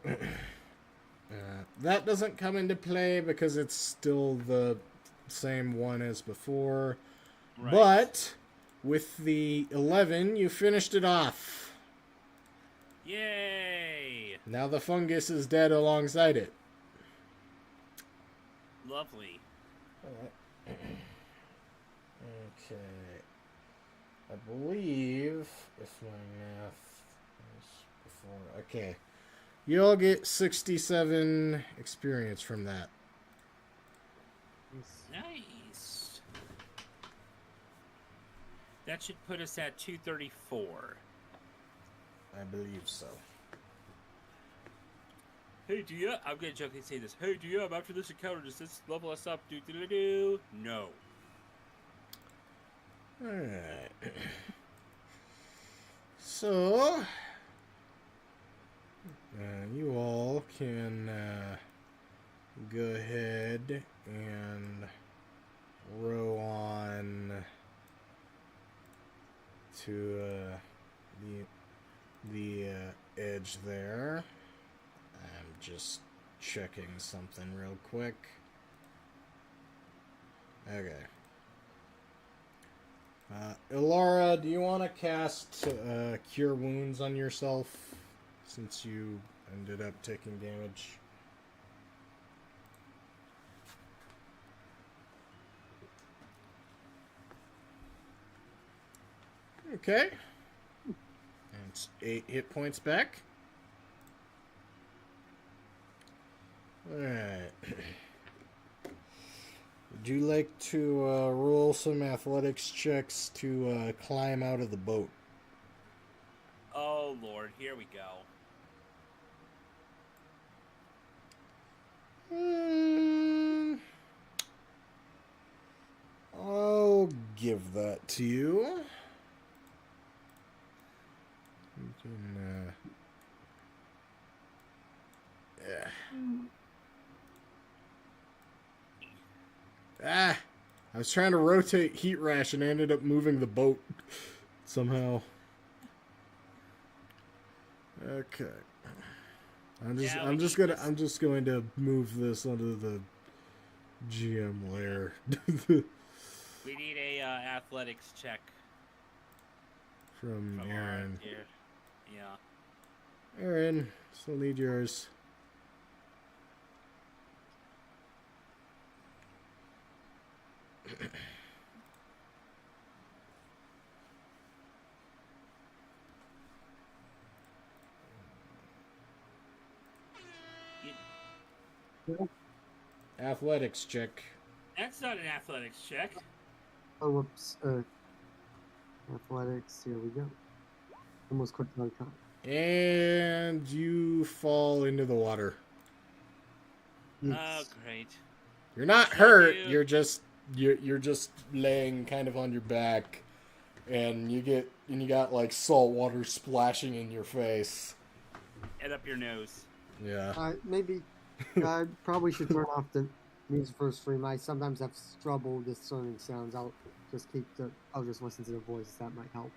that doesn't come into play because it's still the same one as before. Right. But with the 11, you finished it off. Yay! Now the fungus is dead alongside it. Lovely. Okay. I believe, if my math is before... Okay. You all get 67 experience from that. Nice. That should put us at 234. I believe so. Hey, do you? I'm gonna jokingly say this. Hey, do you? After this encounter, does this level us up? Do? No. Alright. So, you all can go ahead and row on to the edge there. I'm just checking something real quick. Okay. Ilara, do you want to cast Cure Wounds on yourself since you ended up taking damage? Okay. And it's 8 hit points back. Alright. Would you like to roll some athletics checks to climb out of the boat? Oh, Lord. Here we go. I'll give that to you. You can, yeah. Ah! I was trying to rotate Heat Rash and I ended up moving the boat somehow. Okay. I'm just going to move this onto the GM layer. We need a athletics check From Aaron. Yeah. Aaron, still need yours. Athletics check. That's not an athletics check. Oh, whoops. Athletics. Here we go. Almost clicked on top. And you fall into the water. Oh, great. You're not hurt. You're just laying kind of on your back, and you got like salt water splashing in your face. and up your nose. Yeah. Maybe I probably should turn off the music for stream. I sometimes have trouble discerning sounds. I'll just listen to the voice. That might help.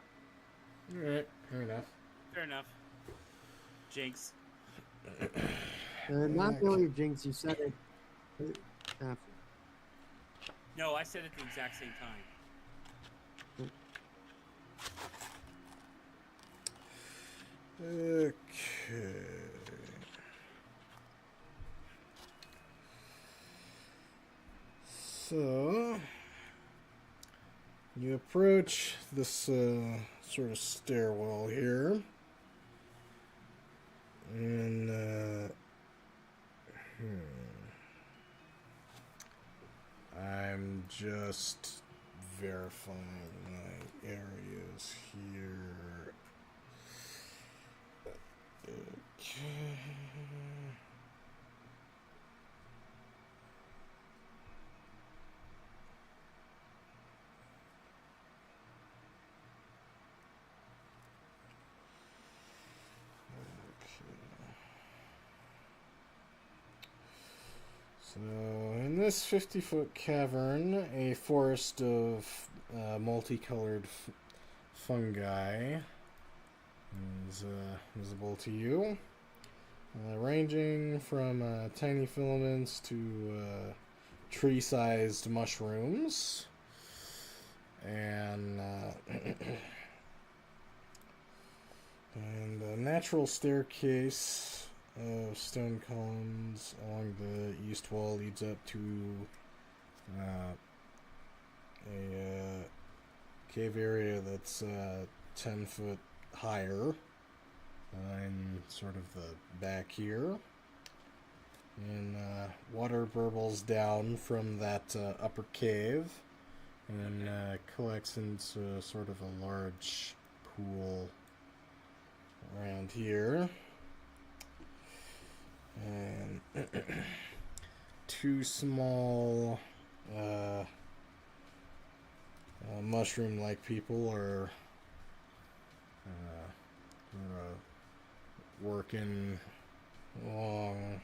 Alright, fair enough. Fair enough. Jinx. Not really, Jinx. You said it. After. No, I said it at the exact same time. Okay. So, you approach this sort of stairwell here, and I'm just verifying my areas here. Okay. So, in this 50-foot cavern, a forest of multicolored fungi is visible to you, ranging from tiny filaments to tree-sized mushrooms. And and a natural staircase of stone columns along the east wall leads up to a cave area that's 10 foot higher in sort of the back here. And water burbles down from that upper cave and collects into sort of a large pool around here. And two small mushroom-like people are working along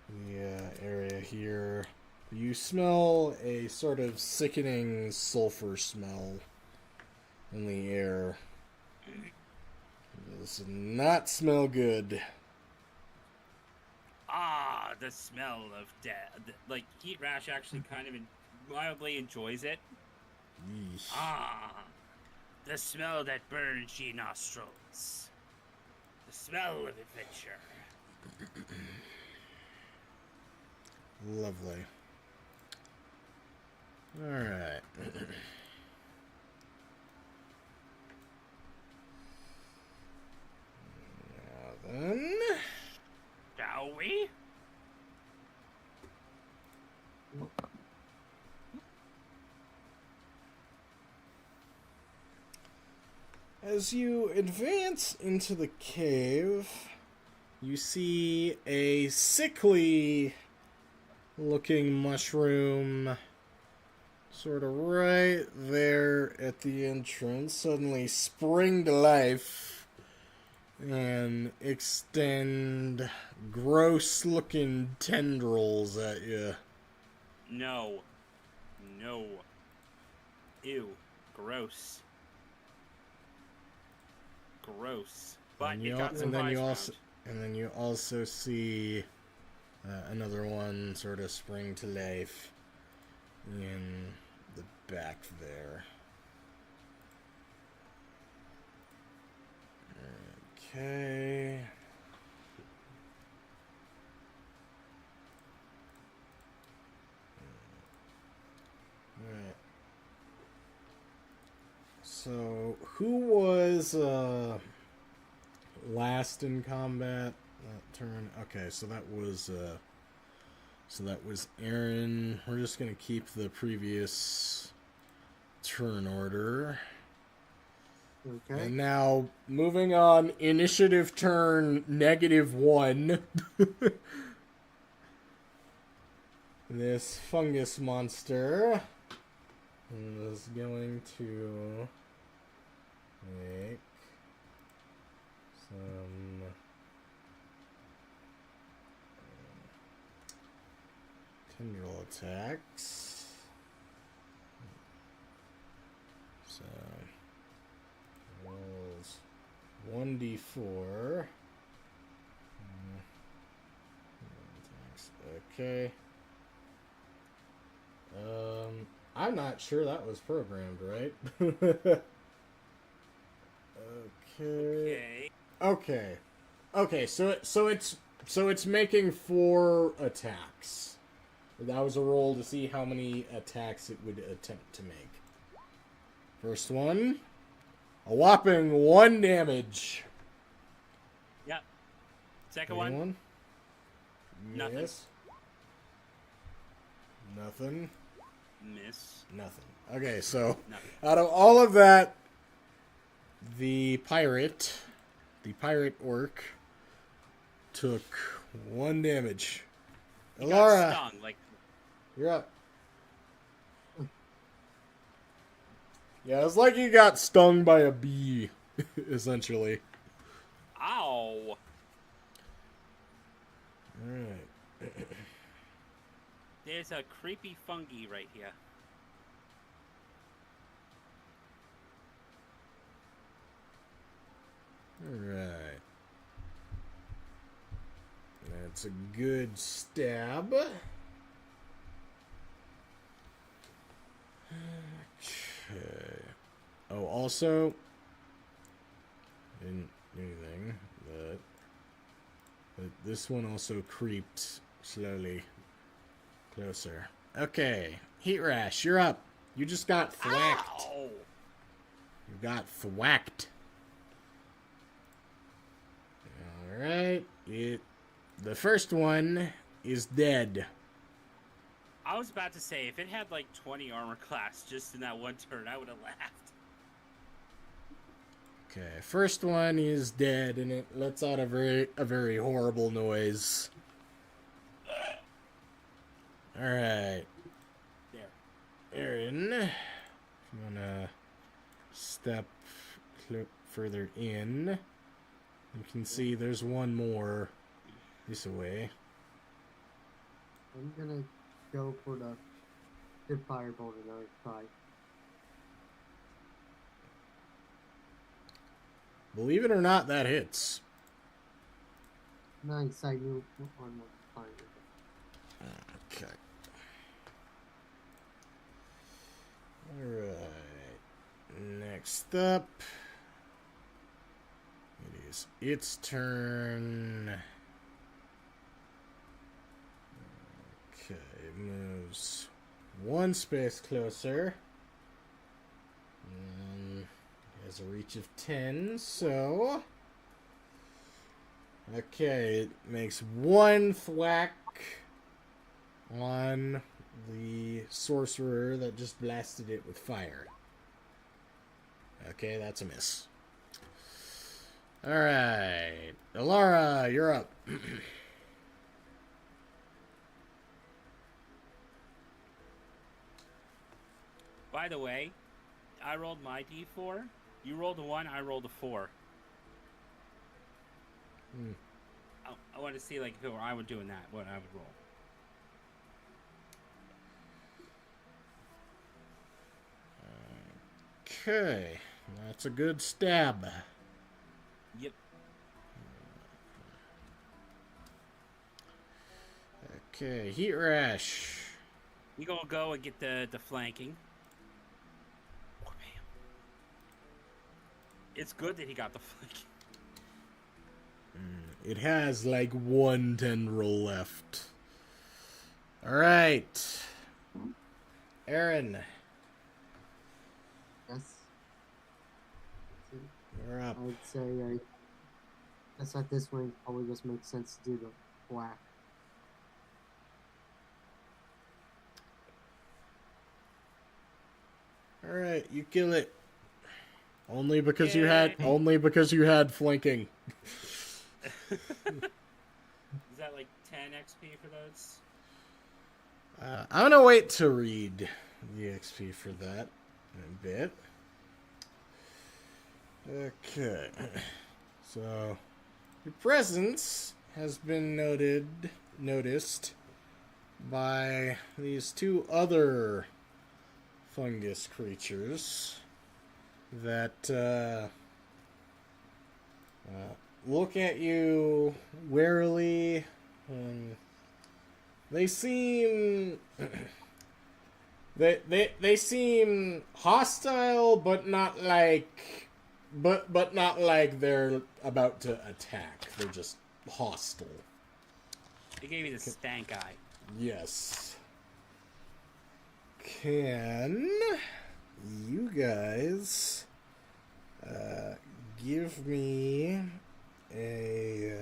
the area here. You smell a sort of sickening sulfur smell in the air. This does not smell good. Ah, the smell of death. Like, Heat Rash actually kind of mildly enjoys it. Yeesh. Ah, the smell that burns ye nostrils. The smell of adventure. Lovely. Alright. Now then. Shall we? As you advance into the cave, you see a sickly looking mushroom sort of right there at the entrance suddenly spring to life and extend gross looking tendrils at you. No. No. Ew. Gross. Gross. But it got some prize round. And then you also see another one sort of spring to life in the back there. Okay. Alright. So, who was last in combat that turn? Okay, so that was Aaron. We're just gonna keep the previous turn order. Okay. And now, moving on, initiative turn -1. This fungus monster is going to make some Tendril attacks. So rolls 1d4. Okay. I'm not sure that was programmed right. Okay. Okay. So it's making 4 attacks. That was a roll to see how many attacks it would attempt to make. First one, a whopping 1 damage. Yep. Second one. Nothing. Yes. Nothing. Miss. Nothing. Okay, so Nothing. out of all of that, the pirate orc, took 1 damage. He Alara, got stung. Like, you're up. Yeah, it's like you got stung by a bee, essentially. ow. Alright. There's a creepy fungi right here. Alright. That's a good stab. Okay. Oh, also, didn't do anything, but this one also creeped slowly closer. Okay, Heat Rash, you're up. You just got thwacked. Ow! You got thwacked. Alright, the first one is dead. I was about to say, if it had like 20 armor class just in that one turn, I would have laughed. Okay, first one is dead, and it lets out a very horrible noise. Alright. There. Aaron, if you wanna step further in, you can see there's one more this way. I'm gonna go for the firebolt another try. Believe it or not, that hits. Nice, I knew one was fine with it. Okay. Alright. Next up, it is its turn. Okay, it moves 1 space closer. Has a reach of 10, so... Okay, it makes 1 thwack on the sorcerer that just blasted it with fire. Okay, that's a miss. Alright, Alara, you're up. By the way, I rolled my d4. You rolled a 1, I rolled a 4. I want to see, like, if it were I would doing that, what I would roll. Okay, that's a good stab. Yep. Okay, Heat Rash. You gonna go and get the flanking. Oh, man. It's good that he got the flanking. It has like 1 tendril left. Alright. Aaron, Yes. you're up. I'd say I guess at this point probably just makes sense to do the whack. Alright, you kill it. Only because you Yay. had flanking. Is that like 10 XP for those? I'm gonna wait to read the XP for that in a bit. Okay. So, your presence has been noticed by these two other fungus creatures that look at you warily. They seem they seem hostile, but not like they're about to attack. They're just hostile. They gave you the stank eye. Yes. Can you guys give me a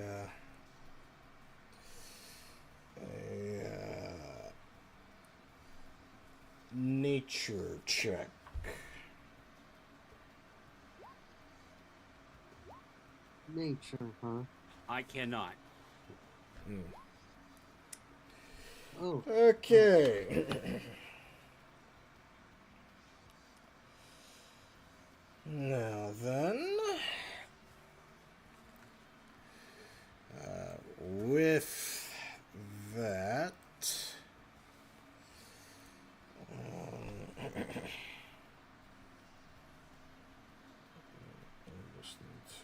nature check? Nature, huh? I cannot. Oh. Okay. Now then, with that, I just need to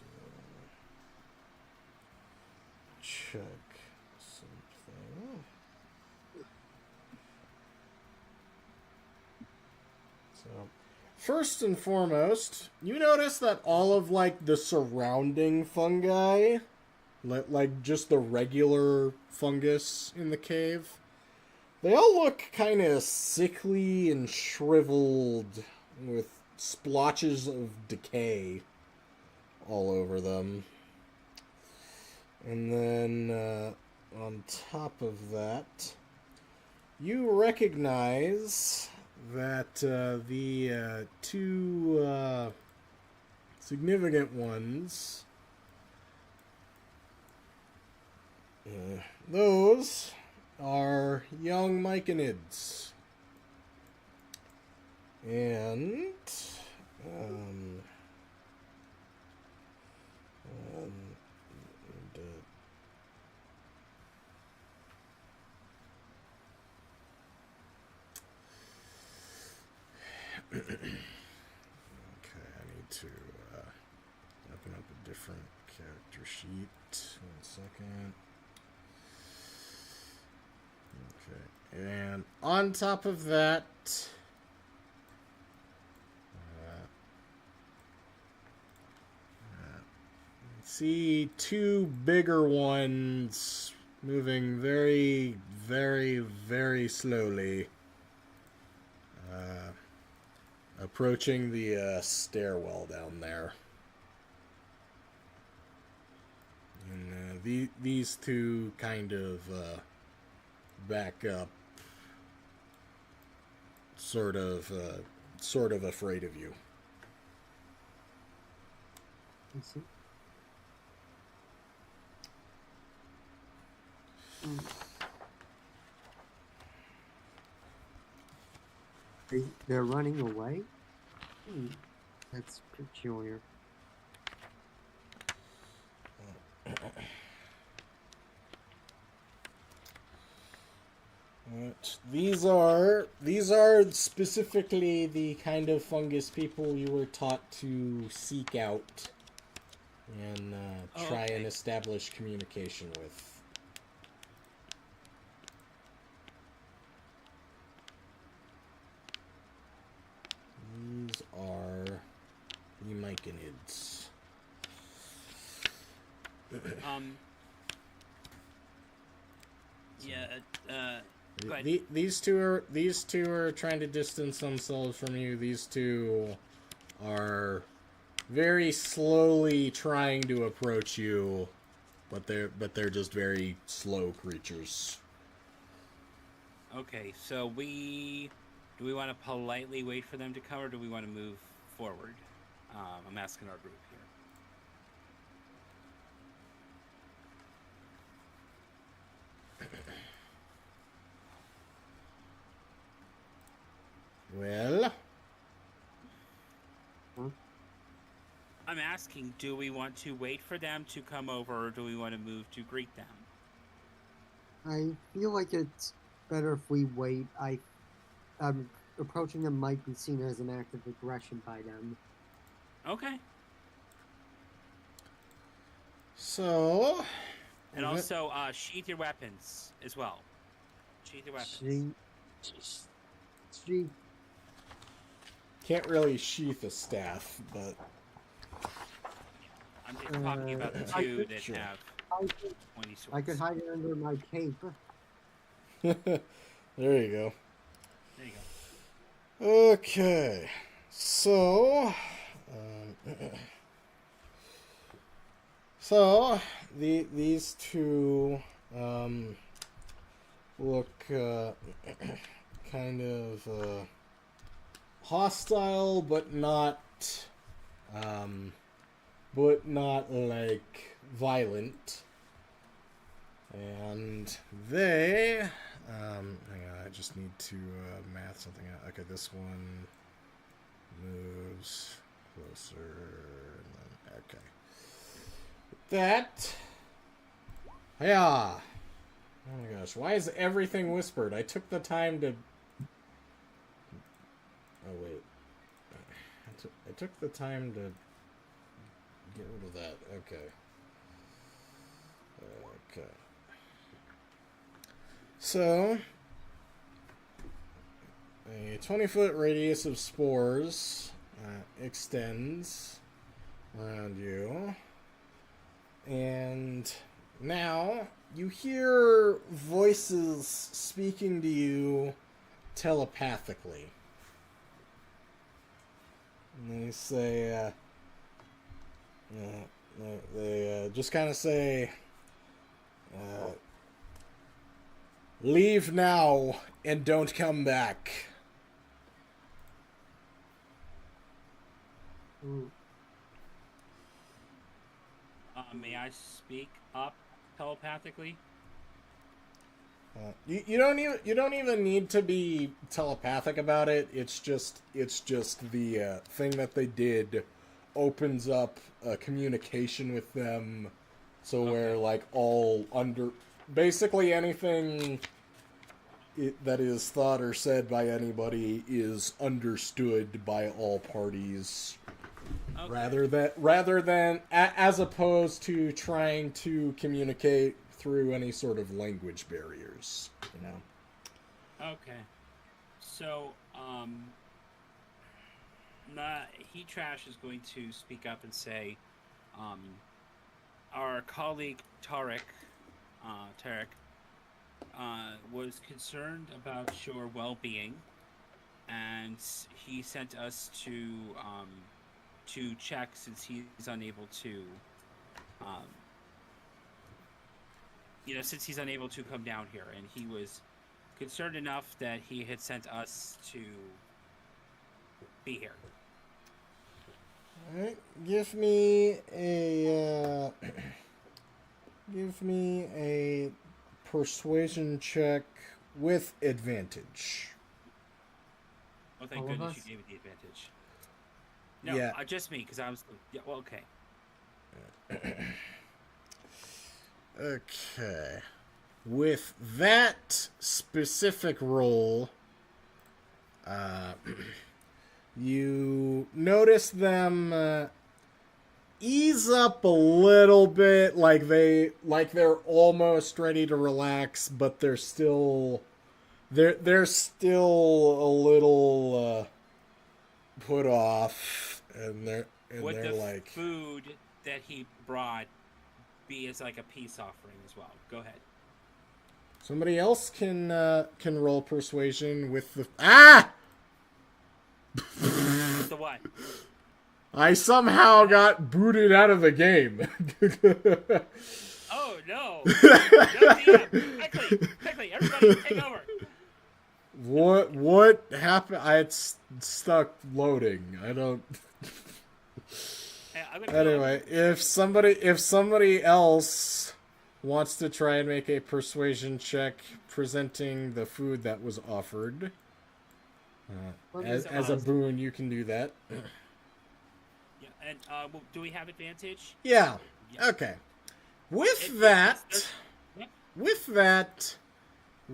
check something. So, first and foremost, you notice that all of, like, the surrounding fungi, like just the regular fungus in the cave, they all look kind of sickly and shriveled with splotches of decay all over them. And then, on top of that, you recognize that the two significant ones, those are young myconids. And okay, I need to open up a different character sheet. 1 second. Okay, and on top of that, see two bigger ones moving very, very, very slowly, approaching the stairwell down there. And these two kind of back up, sort of afraid of you. I see. They're running away? That's peculiar. These are specifically the kind of fungus people you were taught to seek out and try and establish communication with. These are the myconids. Go ahead. These two are trying to distance themselves from you. These two are very slowly trying to approach you, but they're just very slow creatures. Okay, so do we want to politely wait for them to come, or do we want to move forward? I'm asking our group here. Well, I'm asking, do we want to wait for them to come over, or do we want to move to greet them? I feel like it's better if we wait. Approaching them might be seen as an act of aggression by them. Okay. So... And also, sheath your weapons as well. Sheath your weapons. She Can't really sheath a staff, but... I'm just talking about the two that have 20 swords. I could hide it under my cape. There you go. There you go. Okay. So... these two look kind of hostile, but not like violent. And they, hang on, I just need to math something out. Okay, this one moves closer. And then, okay. That. Yeah. Oh my gosh, why is everything whispered? I took the time to. Oh wait. I took the time to get rid of that. Okay. Okay. So, a 20-foot radius of spores extends around you. And now you hear voices speaking to you telepathically. And they say, they just kind of say, leave now and don't come back. Ooh. May I speak up telepathically? You don't even need to be telepathic about it. It's just the thing that they did opens up a communication with them, so where like all basically anything that is thought or said by anybody is understood by all parties. Okay. Rather than as opposed to trying to communicate through any sort of language barriers, you know. Okay. So, Heat Trash is going to speak up and say, our colleague Tarek was concerned about your well-being, and he sent us to check since he's unable to, since he's unable to come down here, and he was concerned enough that he had sent us to be here. All right, give me a persuasion check with advantage. Oh, thank goodness you gave me the advantage. No, yeah. Just me, because I was... Yeah, well, okay. Okay. With that specific roll, you notice them ease up a little bit, like they're almost ready to relax, but they're still a little put off, and they're like, food that he brought be as like a peace offering as well. Go ahead. Somebody else can roll persuasion with the The what? I somehow got booted out of the game. Oh no! No DM. Quickly, everybody, take over. What happened? It's stuck loading. I don't. Anyway, if somebody else wants to try and make a persuasion check presenting the food that was offered as a boon, you can do that. Yeah, and do we have advantage? Yeah. Yeah. Okay. With that,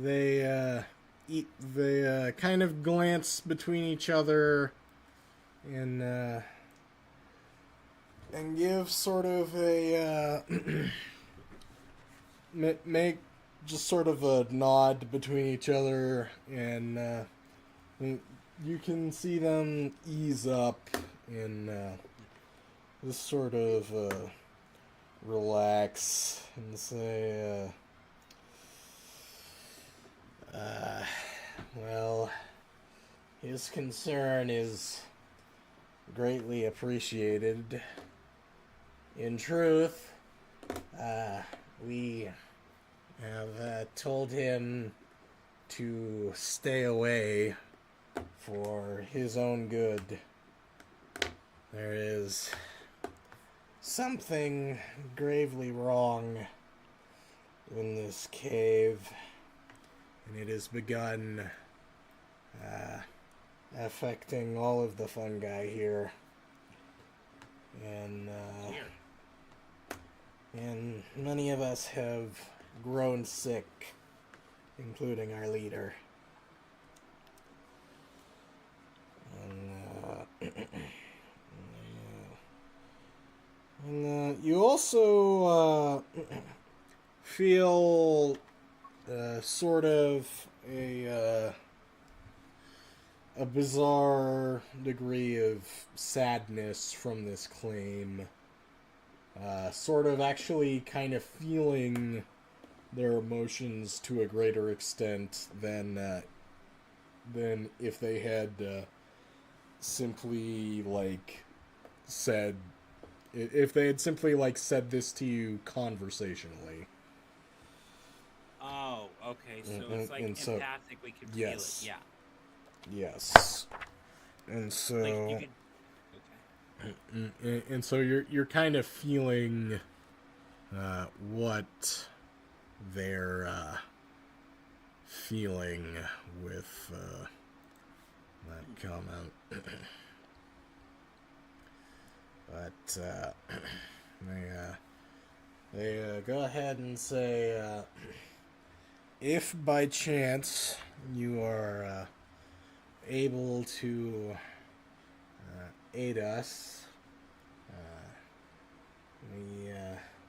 they kind of glance between each other and give sort of a make just sort of a nod between each other, and you can see them ease up and just sort of relax and say, well, his concern is greatly appreciated. In truth, we have told him to stay away for his own good. There is something gravely wrong in this cave, and it has begun affecting all of the fungi here. And many of us have grown sick, including our leader. And you also feel sort of a bizarre degree of sadness from this claim. Sort of actually kind of feeling their emotions to a greater extent than if they had simply said this to you conversationally. Oh, okay. So it's like empathic. We can feel it. Yeah. Yes. And so. Like you could, and so you're kind of feeling what they're feeling with that comment. But they go ahead and say, if by chance you are able to aid us, we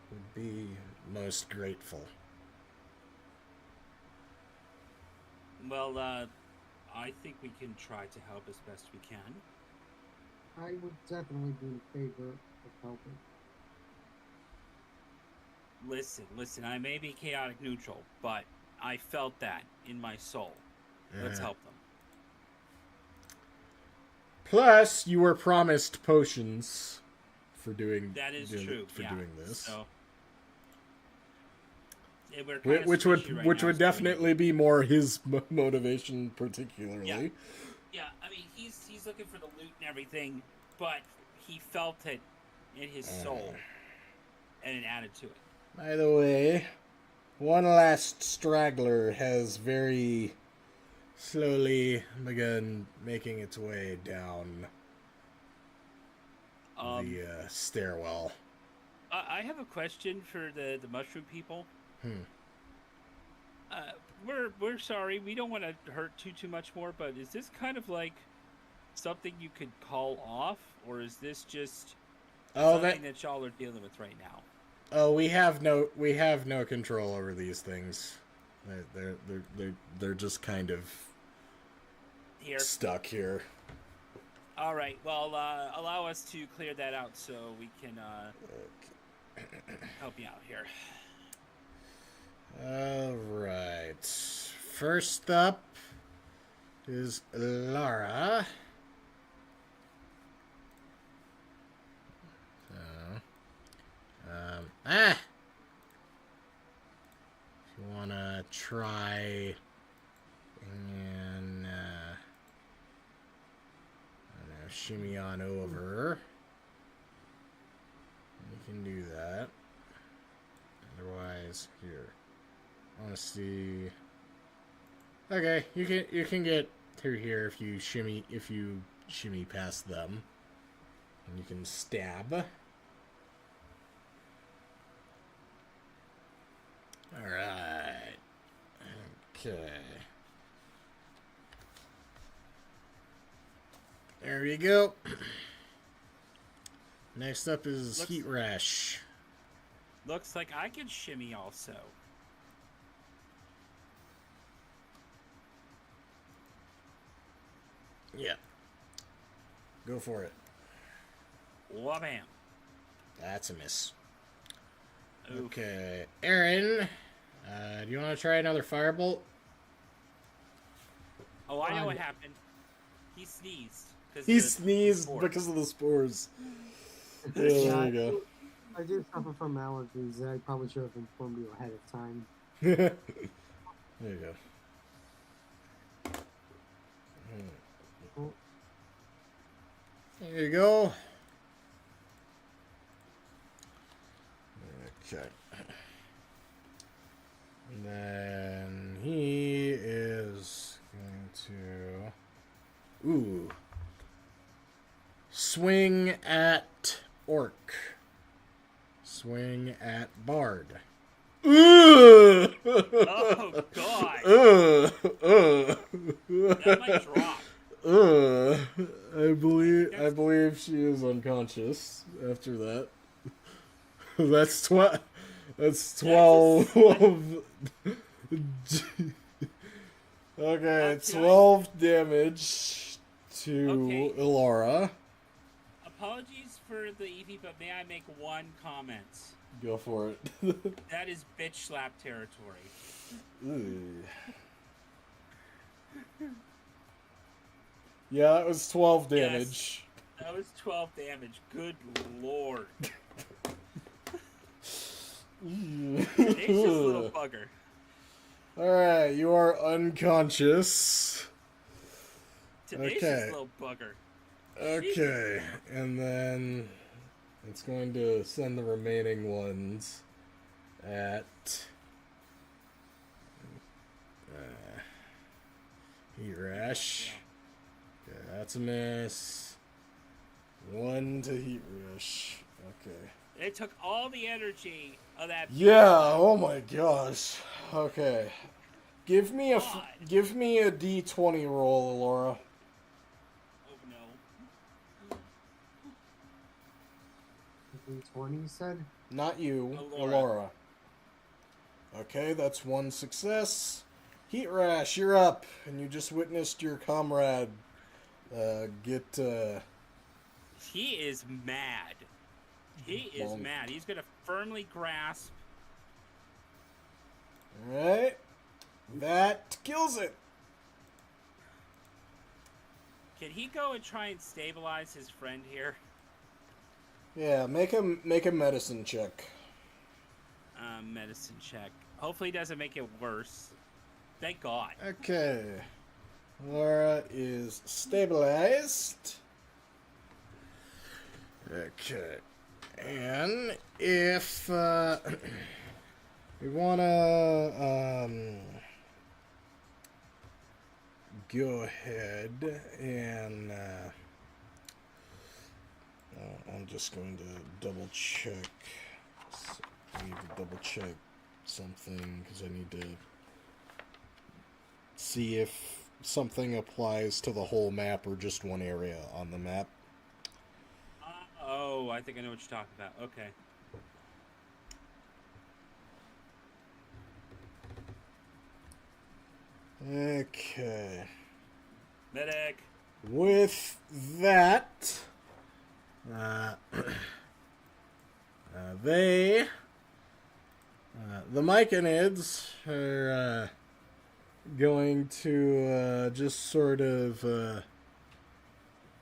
would be most grateful. well, I think we can try to help as best we can. I would definitely be in favor of helping. Listen, I may be chaotic neutral, but I felt that in my soul. Let's help them. Plus, you were promised potions for doing That is true. doing this. So, Which would definitely be more his motivation, particularly. Yeah, I mean, he's looking for the loot and everything, but he felt it in his soul, and it added to it. By the way, one last straggler has very slowly begun making its way down the stairwell. I have a question for the mushroom people. We're sorry, we don't want to hurt too much more, but is this kind of like something you could call off, or is this just something that y'all are dealing with right now? Oh, we have no control over these things. They're just kind of here, stuck here. All right. Well, allow us to clear that out so we can help you out here. All right. First up is Lara. If you wanna try and shimmy on over, you can do that. Otherwise, here, I want to see. Okay, you can get through here if you shimmy past them, and you can stab. Alright. Okay. There you go. Next up is Heat Rash. Looks like I can shimmy also. Yeah. Go for it. Wabam. That's a miss. Oof. Okay. Aaron, do you want to try another firebolt? Oh, I know what happened. He sneezed. He sneezed because of the spores. Yeah, there you go. I do suffer from allergies. I probably should have informed you ahead of time. There you go. There you go. Okay. And then he is going to... Ooh. Swing at Orc. Swing at Bard. Oh, God. That might drop. I believe she is unconscious after that. That's 12. That's 12. Okay, 12 damage to Elora. Apologies for the EV, but may I make one comment? Go for it. That is bitch slap territory. Yeah, that was 12 damage. Yes, that was 12 damage. Good lord. Tenacious little bugger. Alright, you are unconscious. Tenacious little bugger. Okay, and then it's going to send the remaining ones at Heat Rash. Okay, that's a miss. 1 to Heat Rash. Okay. It took all the energy of that. Yeah. Oh my gosh. Okay. Give me a D20 roll, Elora. Oh no. D20, you said? Not you, Elora. Okay, that's 1 success. Heat Rash, you're up, and you just witnessed your comrade get. He is mad. He is mad. He's gonna firmly grasp. Alright. That kills it. Can he go and try and stabilize his friend here? Yeah, make a medicine check. Medicine check. Hopefully he doesn't make it worse. Thank God. Okay. Laura is stabilized. Okay. And if we want to go ahead and I'm just going to double check. I need to double check something because I need to see if something applies to the whole map or just one area on the map. Oh, I think I know what you're talking about. Okay. Okay. Medic. With that, the Myconids are going to just sort of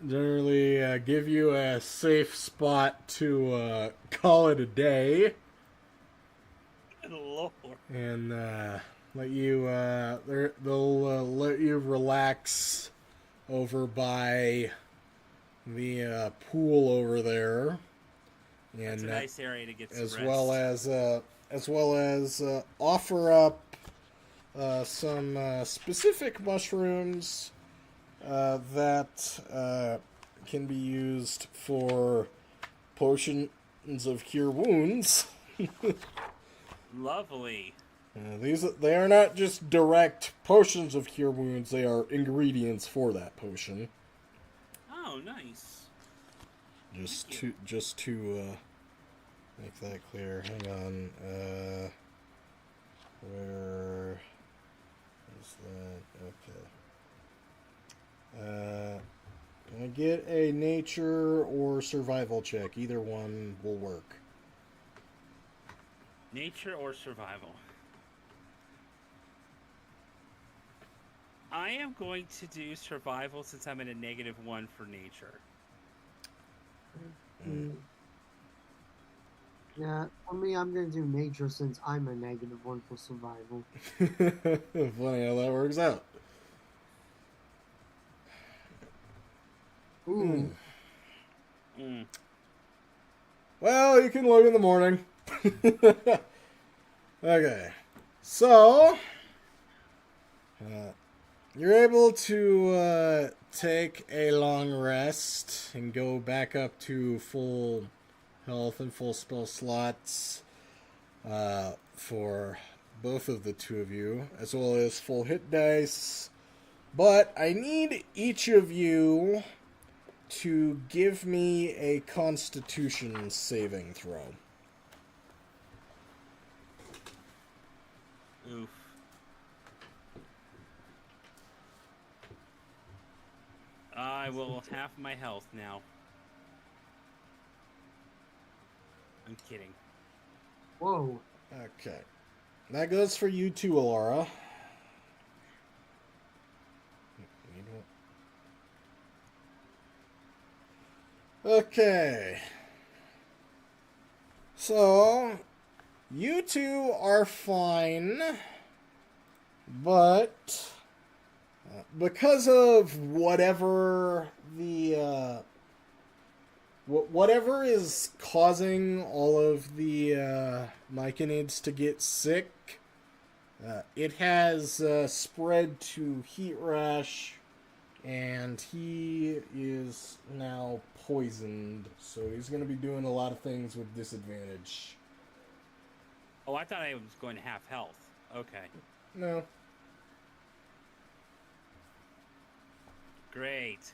generally give you a safe spot to call it a day. Good Lord. And let you they'll let you relax over by the pool over there. And that's a nice area to get some as rest. well as offer up some specific mushrooms that can be used for potions of cure wounds. Lovely. They are not just direct potions of cure wounds, they are ingredients for that potion. Oh, nice. Just to make that clear. Hang on. Where is that? Okay. Can I get a nature or survival check? Either one will work. Nature or survival? I am going to do survival since I'm at a -1 for nature. Yeah, for me, I'm going to do nature since I'm a -1 for survival. Funny how that works out. Ooh. Well, you can look in the morning. Okay. So, you're able to take a long rest and go back up to full health and full spell slots for both of the two of you, as well as full hit dice. But I need each of you to give me a Constitution saving throw. Oof. I will half my health now. I'm kidding. Whoa. Okay. That goes for you too, Alara. Okay. So, you two are fine, but because of whatever whatever is causing all of the Myconids to get sick, it has spread to Heat Rash, and he is now poisoned, so he's going to be doing a lot of things with disadvantage. Oh, I thought I was going to half health. Okay. No. Great.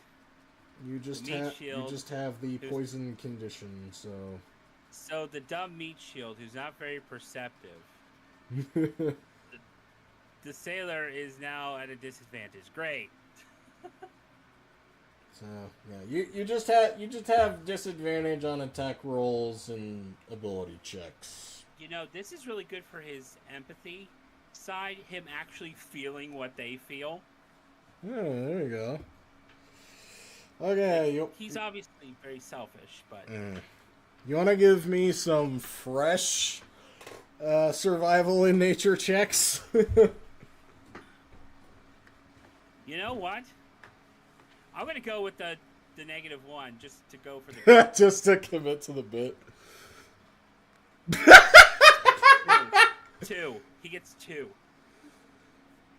You just have the poison condition, so. So the dumb meat shield, who's not very perceptive. The sailor is now at a disadvantage. Great. So yeah, you just have disadvantage on attack rolls and ability checks. You know, this is really good for his empathy side. Him actually feeling what they feel. Yeah, there you go. Okay, like, he's obviously very selfish, but you want to give me some fresh survival in nature checks? You know what? I'm gonna go with the -1 just to go for the just to commit to the bit. Two. He gets 2.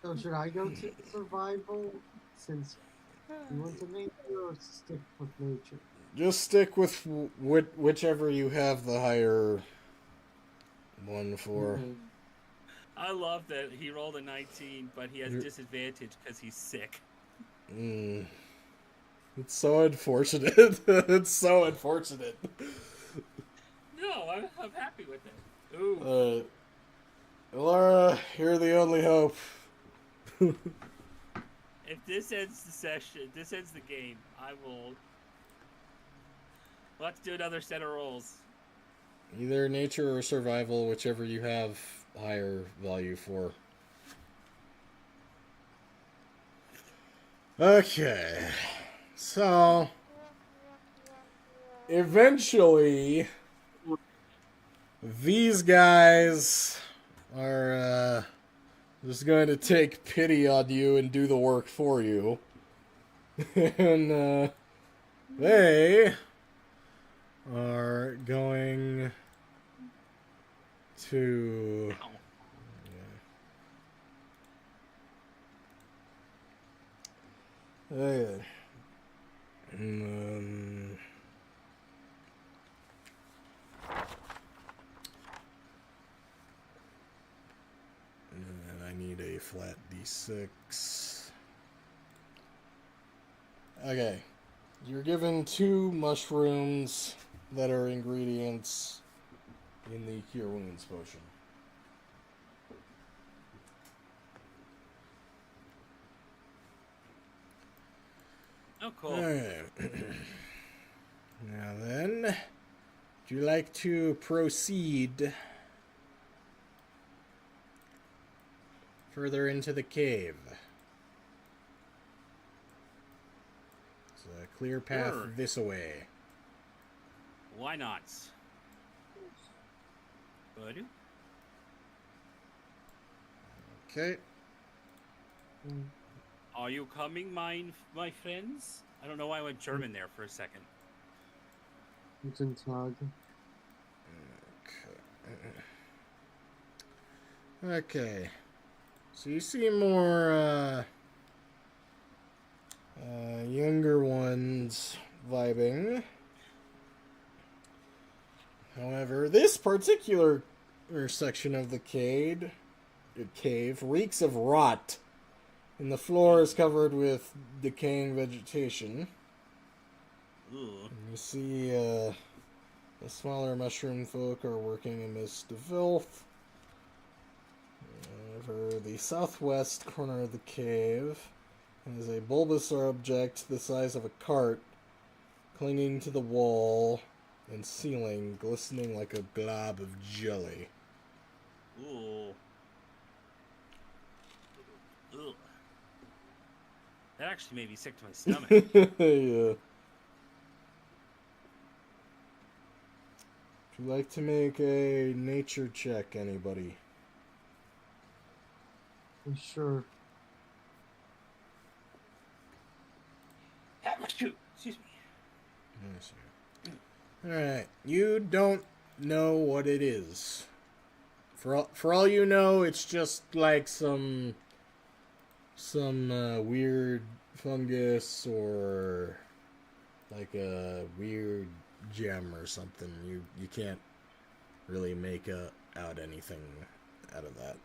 So should I go to survival since you want to nature or stick with nature? Just stick with whichever you have the higher one for. Okay. I love that he rolled a 19, but he has disadvantage because he's sick. It's so unfortunate. It's so unfortunate. No, I'm happy with it. Ooh. Laura, you're the only hope. If this ends the session, this ends the game, I will. Let's do another set of rolls. Either nature or survival, whichever you have higher value for. Okay. So, eventually, these guys are just going to take pity on you and do the work for you. And they are going to... Okay. need a flat d6. Okay. You're given 2 mushrooms that are ingredients in the Cure Wounds potion. Oh, cool. Alright. Now then, would you like to proceed further into the cave? It's a clear path Sure. this way. Why not? Buddy? Okay. Are you coming, my friends? I don't know why I went German there for a second. Guten Tag. Okay. So you see more younger ones vibing. However, this particular section of the cave reeks of rot, and the floor is covered with decaying vegetation. Ooh. And you see the smaller mushroom folk are working amidst the filth. However, the southwest corner of the cave has a bulbous object the size of a cart clinging to the wall and ceiling, glistening like a glob of jelly. Ooh. Ugh. That actually made me sick to my stomach. Yeah. Would you like to make a nature check, anybody? Sure. Excuse me. Yes, sir. Alright, you don't know what it is. For all you know, it's just like some weird fungus or like a weird gem or something. You can't really make out anything out of that.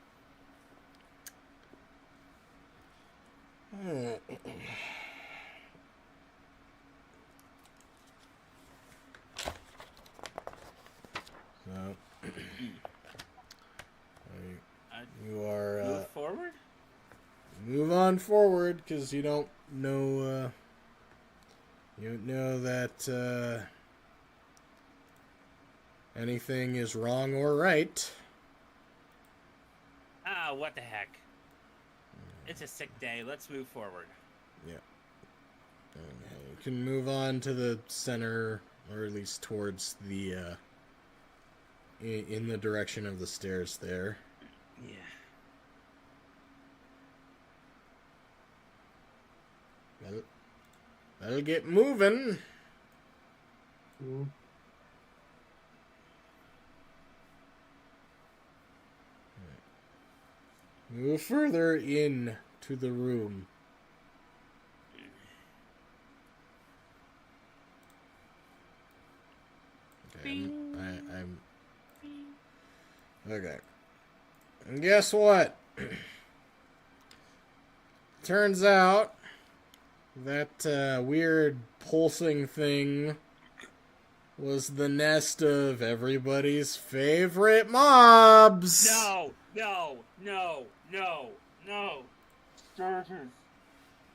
Alright. So, you are Move forward? move on forward because you don't know that anything is wrong or right. Ah, what the heck. It's a sick day. Let's move forward. Yeah. Okay. You can move on to the center, or at least towards the in the direction of the stairs there. Yeah. That'll get moving. Yeah. Move further in to the room. Okay, I'm okay. And guess what? Turns out that weird pulsing thing was the nest of everybody's favorite mobs. No! Sturges.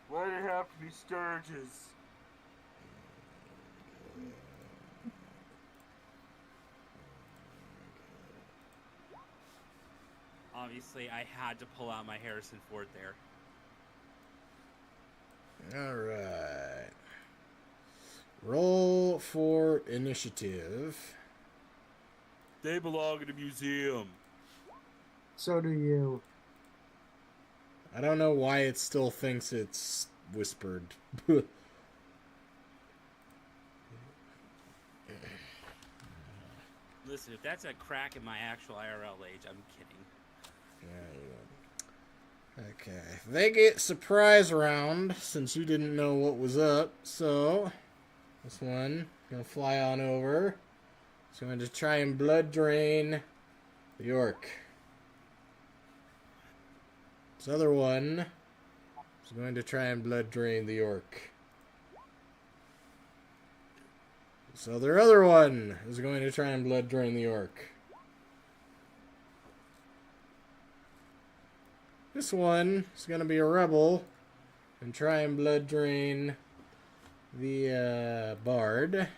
Why do it have to be Sturges? Obviously, I had to pull out my Harrison Ford there. Alright. Roll for initiative. They belong in a museum. So do you. I don't know why it still thinks it's whispered. Listen, if that's a crack in my actual IRL age, I'm kidding. Okay. They get surprise round since you didn't know what was up. So, this one gonna fly on over. It's going to try and blood drain the orc. This other one is going to try and blood drain the orc. So their other one is going to try and blood drain the orc. This one is going to be a rebel and try and blood drain the bard.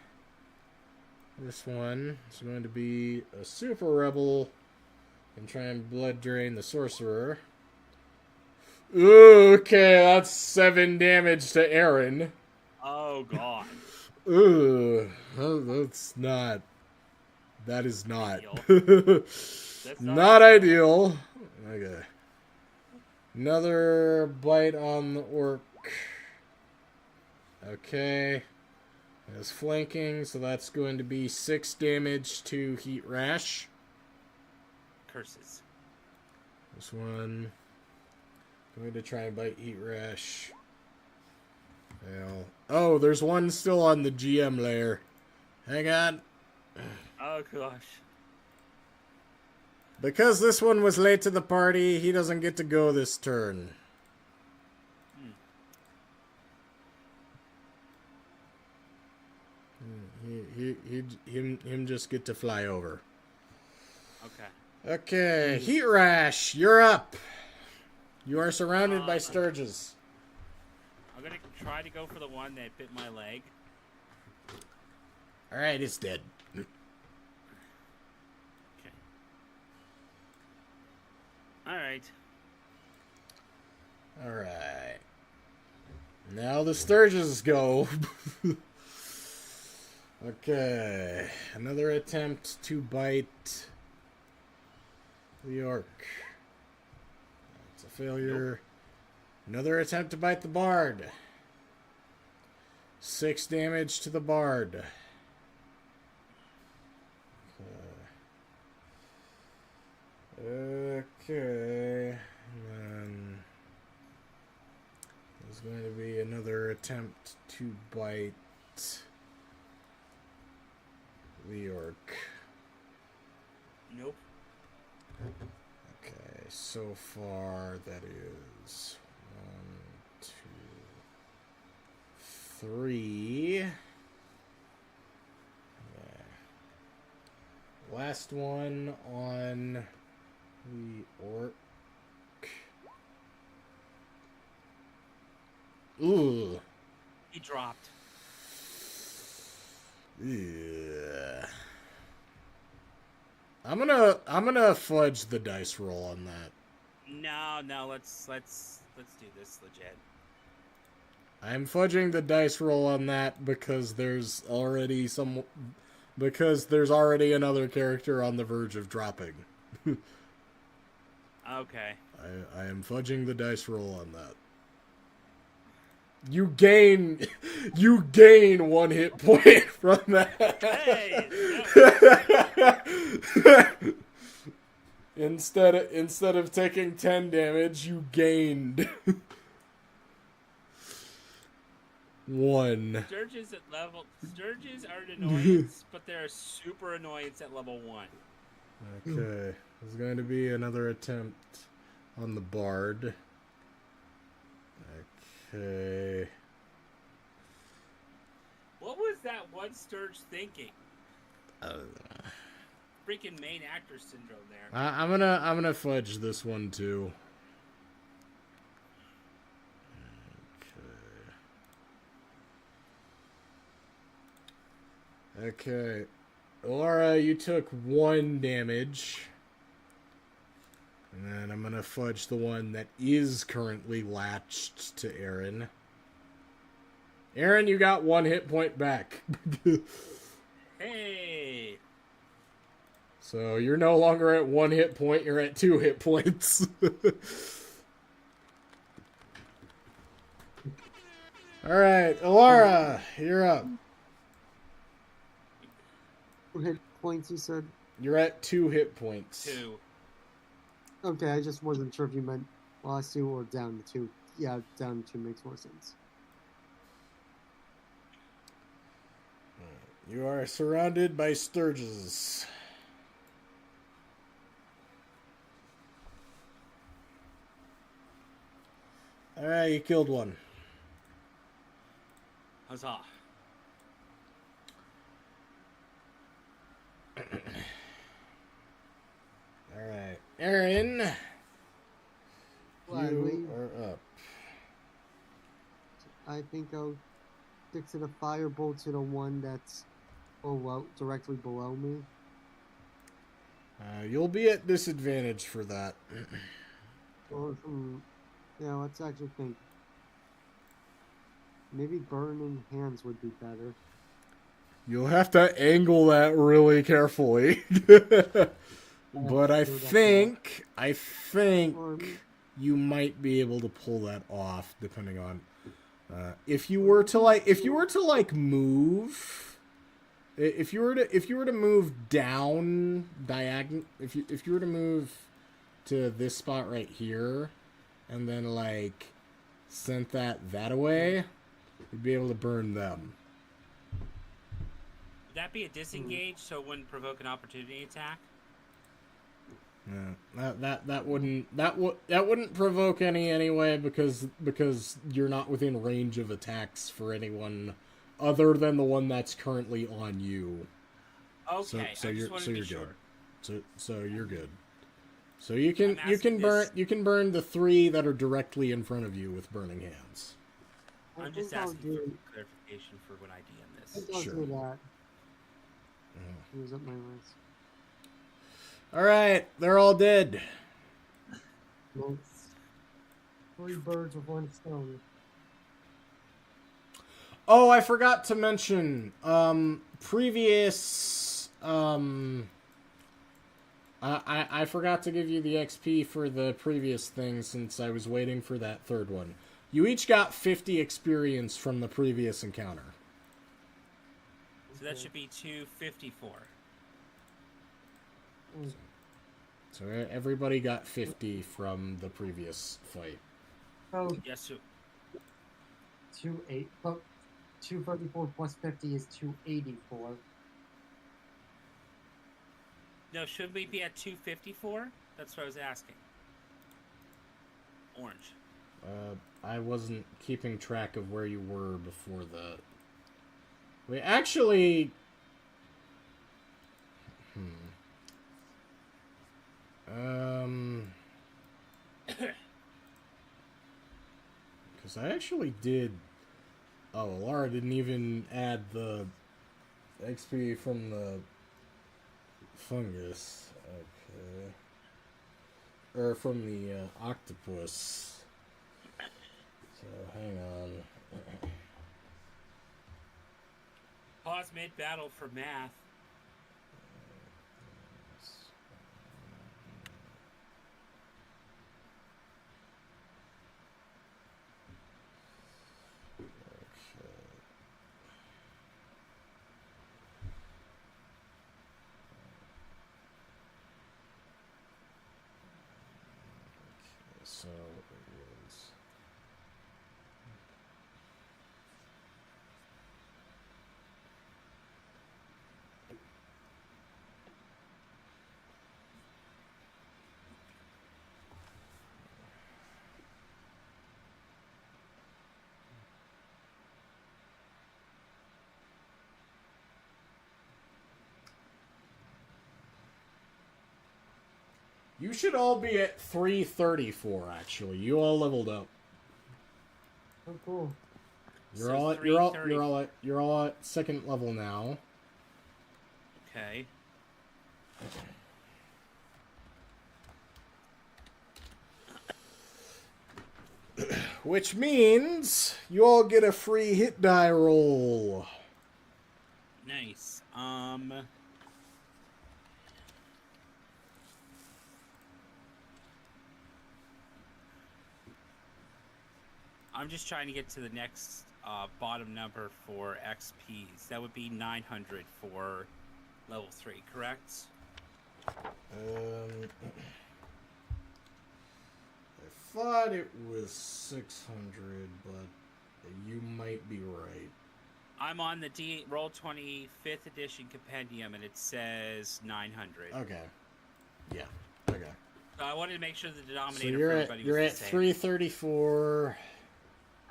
This one is going to be a super rebel and try and blood drain the sorcerer. Okay, that's 7 damage to Aaron. Oh, God. Ugh, that's not. That is not. That's not ideal. Okay. Another bite on the orc. Okay. It's flanking, so that's going to be 6 damage to Heat Rash. Curses. This one. Going to try and bite Heat Rash. Fail. Oh, there's one still on the GM layer. Hang on. Oh, gosh. Because this one was late to the party, he doesn't get to go this turn. Him just get to fly over. Okay. Okay, Heat Rash, you're up. You are surrounded by Sturges. I'm gonna try to go for the one that bit my leg. Alright, it's dead. Okay. Alright. Alright. Now the Sturges go. Okay. Another attempt to bite the orc. It's a failure. Nope. Another attempt to bite the bard. 6 damage to the bard. Okay. And then there's going to be another attempt to bite the orc. Nope. Okay, so far that is 1, 2, 3. Yeah. Last one on the orc. Ooh. He dropped. Yeah. I'm gonna fudge the dice roll on that. No, let's do this legit. I'm fudging the dice roll on that because there's already another character on the verge of dropping. Okay. I am fudging the dice roll on that. You gain 1 hit point from that. Hey, Instead of taking 10 damage, you gained 1. Sturges are an annoyance, but they're a super annoyance at level 1. Okay. There's going to be another attempt on the bard. Okay. What was that one Sturge thinking? Freaking main actor syndrome there. I'm gonna fudge this one too. Okay. Laura, you took 1 damage. And then I'm gonna fudge the one that is currently latched to Aaron. Aaron, you got 1 hit point back. Hey! So you're no longer at 1 hit point, you're at 2 hit points. Alright, Alara, you're up. What hit points you said? You're at 2 hit points. 2. Okay, I just wasn't sure if you meant last 2 or down to 2. Yeah, down to 2 makes more sense. You are surrounded by Sturges. Alright, you killed one. Huzzah. Alright. Aaron, Gladly. you are up. I think I'll stick to the firebolt to the one that's directly below me. You'll be at disadvantage for that. Or yeah, let's actually think. Maybe burning hands would be better. You'll have to angle that really carefully. But I think you might be able to pull that off, depending on if you were to move. If you were to move down diagonal, if you were to move to this spot right here, and then like sent that away, you'd be able to burn them. Would that be a disengage, so it wouldn't provoke an opportunity attack? Yeah, that wouldn't provoke any anyway because you're not within range of attacks for anyone other than the one that's currently on you. Okay, so I just wanted to be you're sure. good. So you're good. So you can burn the 3 that are directly in front of you with burning hands. I'm just asking for clarification for when I DM this. I'll Sure. do that. Use up my list. All right, they're all dead. Well, 3 birds with 1 stone. Oh, I forgot to mention previous I forgot to give you the XP for the previous thing since I was waiting for that third one. You each got 50 experience from the previous encounter. So that should be 254. So everybody got 50 from the previous fight. Oh, Yes, so 234 plus 50 is 284. no, should we be at 254? That's what I was asking. Orange. I wasn't keeping track of where you were before that. We actually... Because I actually did... Oh, Laura didn't even add the XP from the fungus. Okay. Or from the octopus. So, hang on. Pause mid-battle for math. So it is. You should all be at 334. Actually, you all leveled up. Oh, cool. You're all at second level now. Okay. Which means you all get a free hit die roll. Nice. I'm just trying to get to the next bottom number for XPs. That would be 900 for level 3, correct? I thought it was 600, but you might be right. I'm on the Roll20 5th edition compendium, and it says 900. Okay. Yeah. Okay. So I wanted to make sure the So denominator you're for at everybody was the same. 334.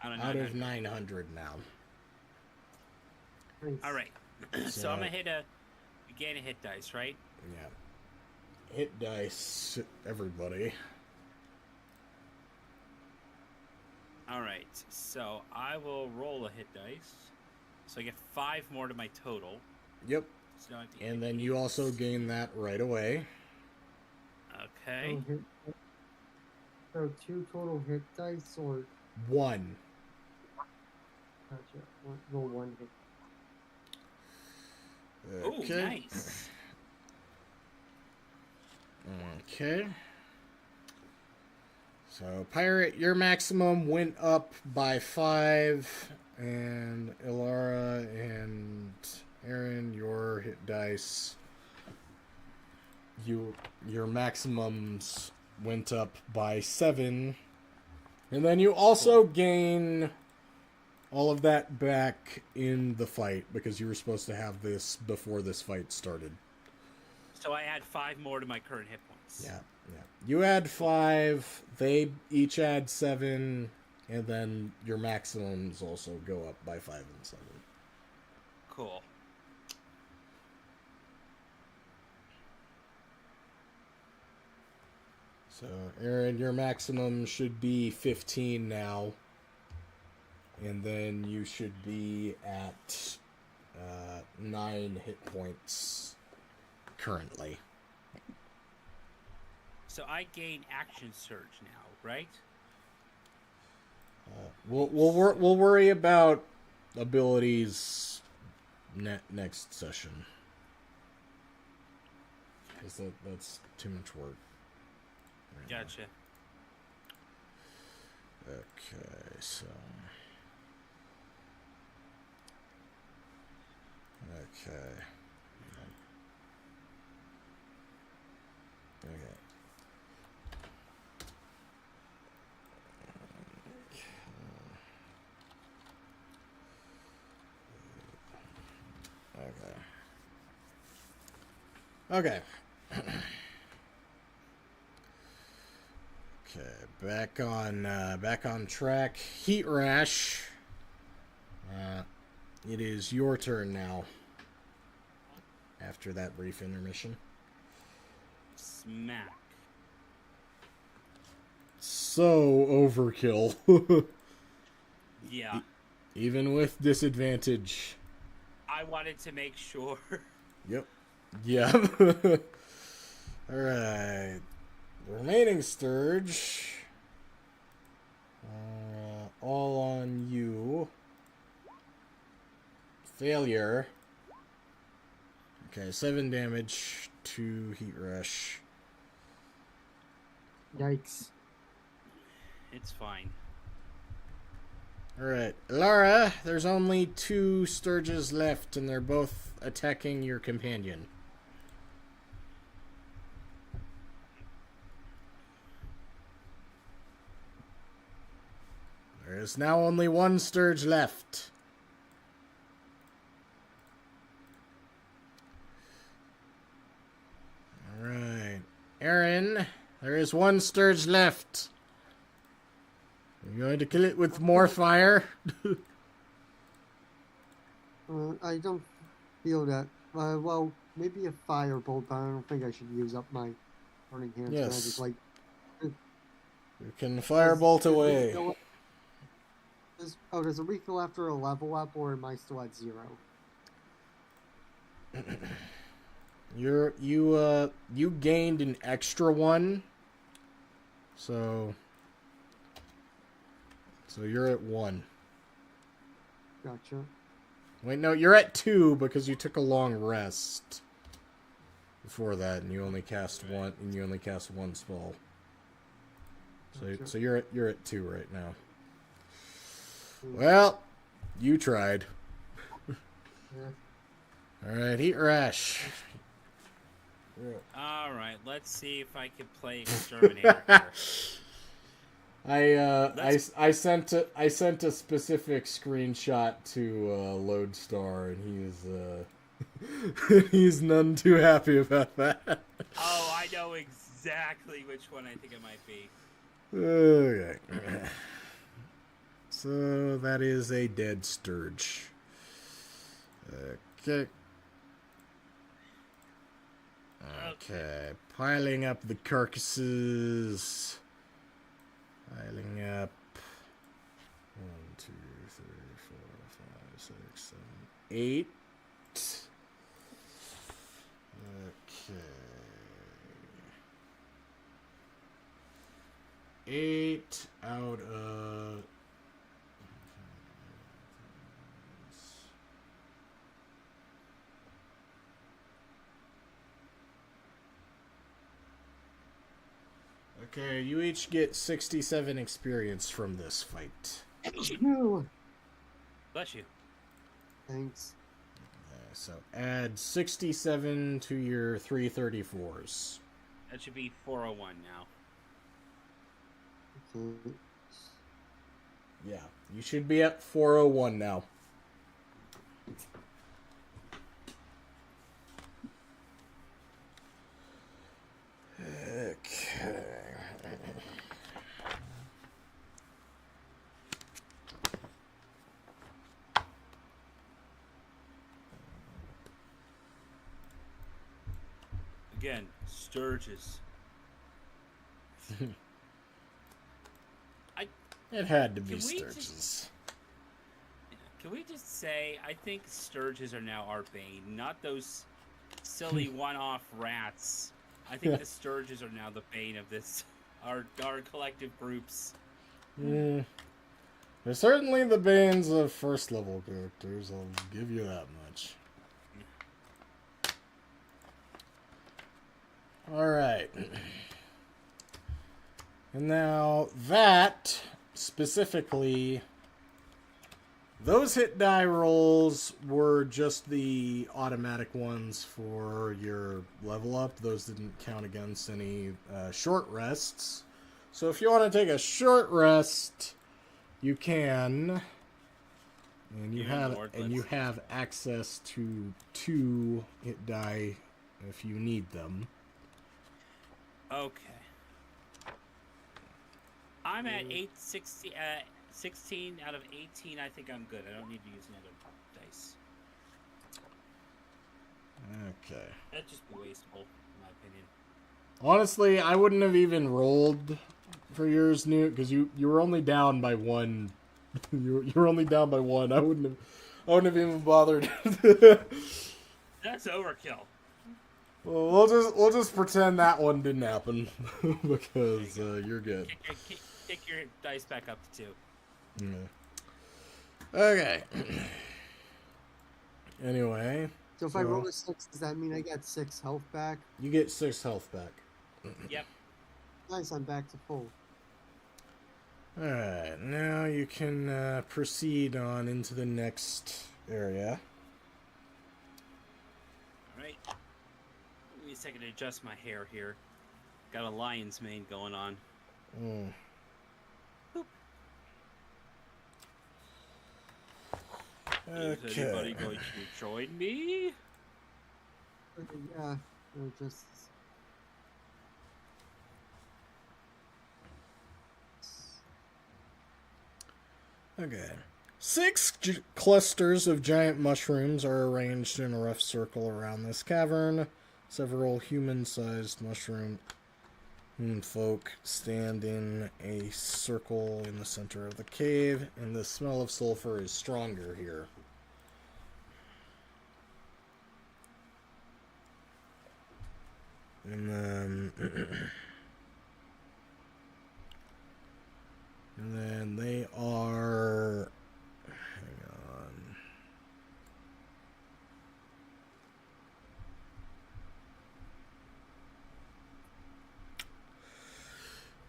out of 900 now. Nice. All right. So I'm going to gain a hit dice, right? Yeah. Hit dice, everybody. All right. So I will roll a hit dice. So I get 5 more to my total. Yep. So And then you also gain that right away. Okay. So 2 total hit dice or 1. gotcha. Roll 1 hit. Okay. Oh, nice. Okay. So, Pirate, your maximum went up by 5, and Ilara and Aaron, your hit dice, your maximums went up by 7, and then you also gain all of that back in the fight because you were supposed to have this before this fight started. So I add 5 more to my current hit points. Yeah. You add 5, they each add 7, and then your maximums also go up by 5 and 7. Cool. So, Aaron, your maximum should be 15 now. And then you should be at 9 hit points currently. So I gain action surge now, right? We'll worry about abilities next session. Because that's too much work. Right Gotcha. Now. Okay, so. Okay. Okay. Okay, back on track. Heat Rash. It is your turn now. After that brief intermission. Smack. So overkill. Yeah. Even with disadvantage. I wanted to make sure. Yep. Yeah. Alright. The remaining Sturge. All on you. Failure. Okay, 7 damage to Heat Rush. Yikes. It's fine. Alright, Lara, there's only 2 Sturges left, and they're both attacking your companion. There is now only 1 Sturge left. Alright. Aaron, there is 1 Sturge left. You're going to kill it with more fire? I don't feel that. Well, maybe a firebolt, but I don't think I should use up my burning hands. Yes. Magic. You can firebolt away. Does it refill after a level up, or am I still at 0? You gained an extra 1, so you're at 1. Gotcha. Wait, no, you're at 2 because you took a long rest before that, and you only cast 1, and you only cast 1 spell. Gotcha. So you're at 2 right now. Well, you tried. Yeah. All right, Heat Rash. All right, let's see if I can play Exterminator here. I sent a specific screenshot to Lodestar, and he's none too happy about that. Oh, I know exactly which one I think it might be. Okay. So that is a dead sturge. Okay. Okay. Piling up the carcasses. Piling up. 1, 2, 3, 4, 5, 6, 7, 8. Okay. 8 out of... Okay, you each get 67 experience from this fight. No. Bless you. Thanks. So add 67 to your 334s. That should be 401 now. Okay. Yeah, you should be at 401 now. Okay. Again, sturges. It had to be Can we Sturges. Can we just say, I think sturges are now our bane, not those silly one-off rats. I think the sturges are now the bane of this, our collective groups. They're certainly the banes of first level characters, I'll give you that much. Alright. And now that, specifically, those hit die rolls were just the automatic ones for your level up. Those didn't count against any short rests. So if you want to take a short rest, you can. And you have access to 2 hit die if you need them. Okay. I'm at 16 out of 18. I think I'm good. I don't need to use another dice. Okay. That'd just be wasteful, in my opinion. Honestly, I wouldn't have even rolled for yours, Newt, because you were only down by 1. you were only down by 1. I wouldn't have even bothered. That's overkill. Well, we'll just pretend that one didn't happen because you're good. Kick your dice back up to 2. Yeah. Okay. Anyway. So if I roll a 6, does that mean I get 6 health back? You get 6 health back. Yep. Nice, I'm back to full. Alright, now you can proceed on into the next area. Alright. Give me a second to adjust my hair here. Got a lion's mane going on. Boop. Okay. Is anybody going to join me? Yeah, or just... Okay. 6 clusters of giant mushrooms are arranged in a rough circle around this cavern. Several human-sized mushroom folk stand in a circle in the center of the cave, and the smell of sulfur is stronger here. And then they are... Hang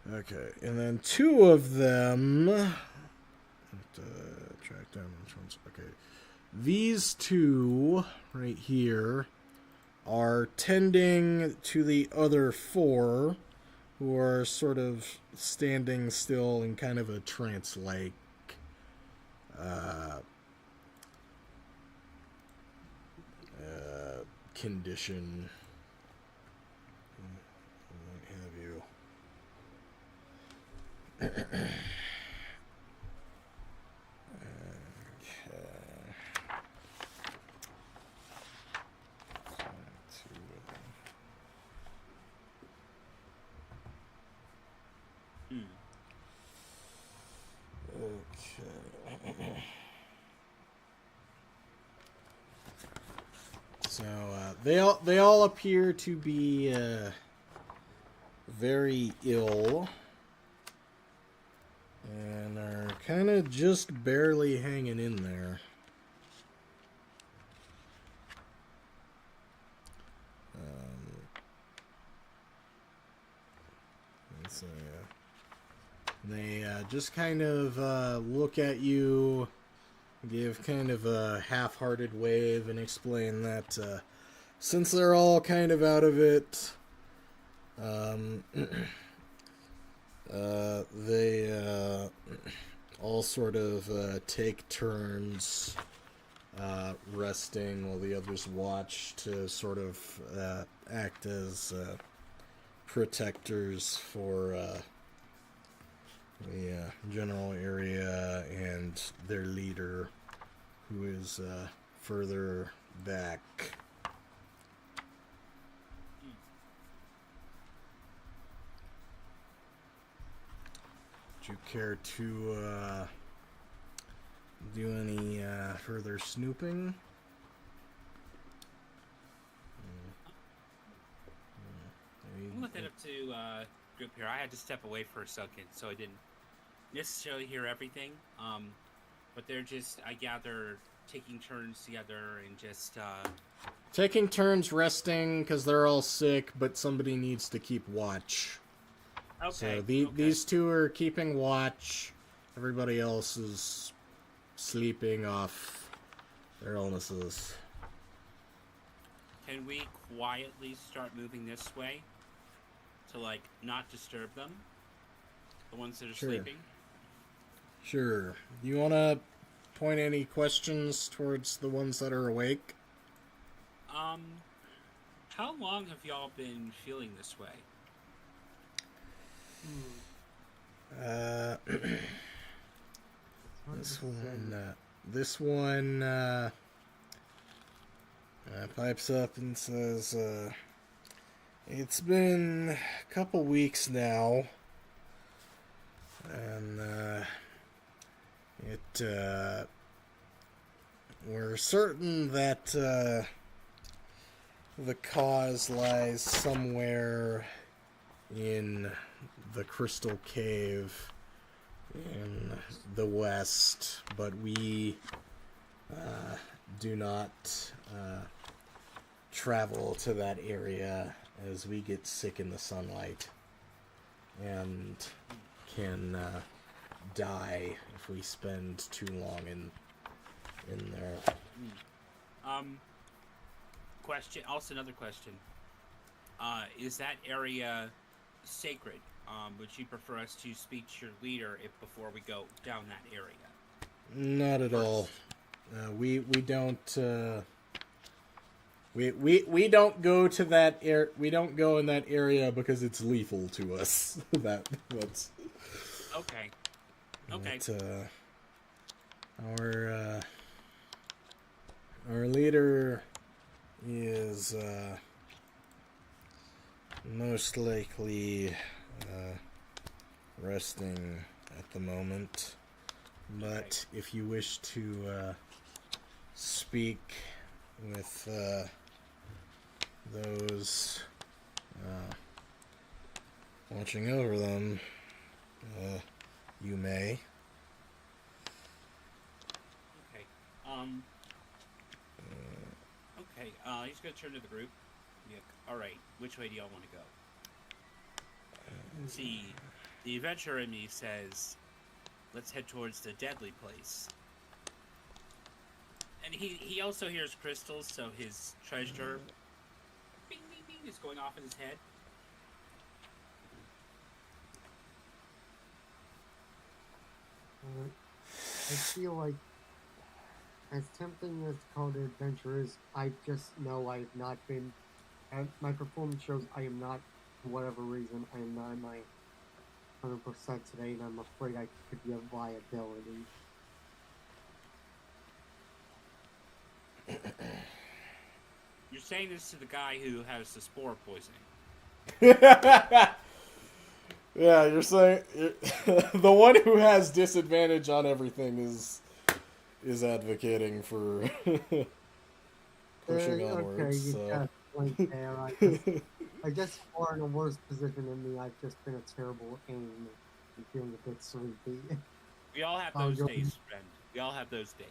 on. Okay, and then 2 of them... track down which ones. Okay. These 2 right here are tending to the other 4, who are sort of standing still in kind of a trance-like condition. What have you? So they all appear to be very ill and are kind of just barely hanging in there. So they just kind of look at you, give kind of a half-hearted wave, and explain that since they're all kind of out of it, they all sort of take turns resting while the others watch to sort of act as protectors for the general area and their leader, who is further back. Would you care to do any further snooping? I'm looking up to group here. I had to step away for a second, so I didn't necessarily hear everything. But they're just, I gather, taking turns together and just taking turns resting because they're all sick, but somebody needs to keep watch. Okay. So these two are keeping watch. Everybody else is sleeping off their illnesses. Can we quietly start moving this way to, like, not disturb them? The ones that are sleeping? Sure. You want to point any questions towards the ones that are awake? How long have y'all been feeling this way? This one pipes up and says, it's been a couple weeks now, and we're certain that the cause lies somewhere in the Crystal Cave in the west, but we do not travel to that area as we get sick in the sunlight and can die if we spend too long in there. Question. Also, another question. Is that area sacred? Would you prefer us to speak to your leader before we go down that area? Not at all. We don't. We don't go to that we don't go in that area because it's lethal to us. That's okay. Okay. But, our leader is most likely resting at the moment. But if you wish to speak with those watching over them, you may. Okay. Okay. He's gonna turn to the group. Yeah. All right. Which way do y'all want to go? See, the adventurer in me says, "Let's head towards the deadly place." And he also hears crystals, so his treasure bing, bing, bing, is going off in his head. I feel like, as tempting as Called Adventure is, I just know I have not been. My performance shows I am not, for whatever reason, I am not in my 100% today, and I'm afraid I could be a liability. You're saying this to the guy who has the spore poisoning. Yeah, you're saying the one who has disadvantage on everything is advocating for pushing Okay, onwards. you So. got a point there. I guess you are in a worse position than me. I've just been a terrible aim and feeling a bit sleepy. We all have I'll those go. days, friend. We all have those days.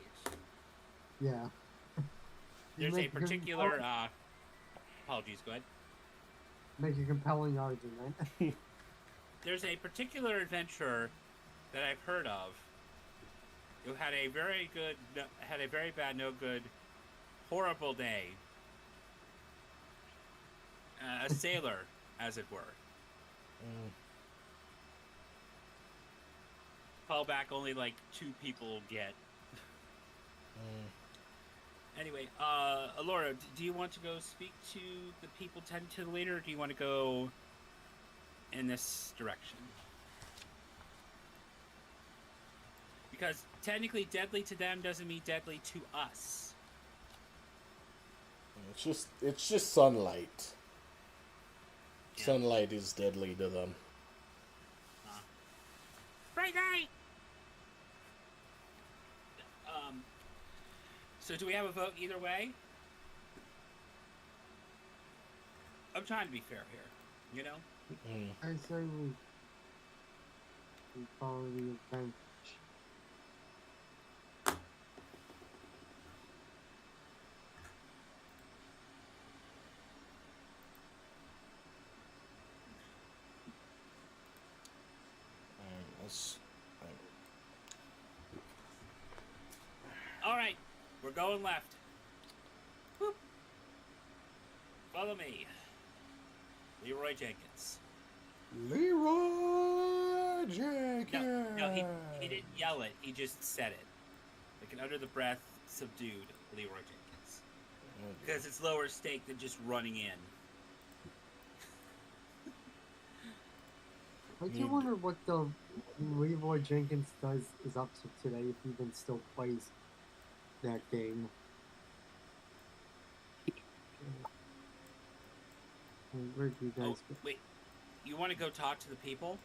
Yeah. You There's a make a particular apologies, go ahead. make a compelling argument. There's a particular adventurer that I've heard of who had a very bad, no good, horrible day. A sailor, as it were. Mm. Call back only like 2 people get. Anyway, Alora, do you want to go speak to the people tending to the leader, or do you want to go in this direction? Because technically deadly to them doesn't mean deadly to us. It's just sunlight. Yeah. Sunlight is deadly to them. Bright light! So do we have a vote either way? I'm trying to be fair here, you know? I say we follow the event. Alright, we're going left. Whoop. Follow me. Leroy Jenkins. Leroy Jenkins! No, he didn't yell it, he just said it. Like an under the breath, subdued Leroy Jenkins. Because it's lower stake than just running in. I do wonder what the Leroy Jenkins is up to today, if he even still plays that game. Where do you guys go? Wait. You want to go talk to the people?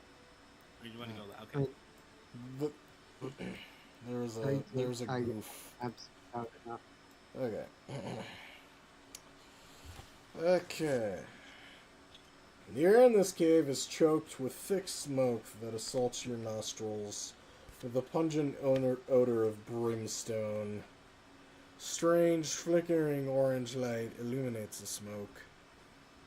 Or do you want to go... Okay. But there's a goof. Okay. Okay. The air in this cave is choked with thick smoke that assaults your nostrils, with a pungent odor of brimstone. Strange, flickering orange light illuminates the smoke.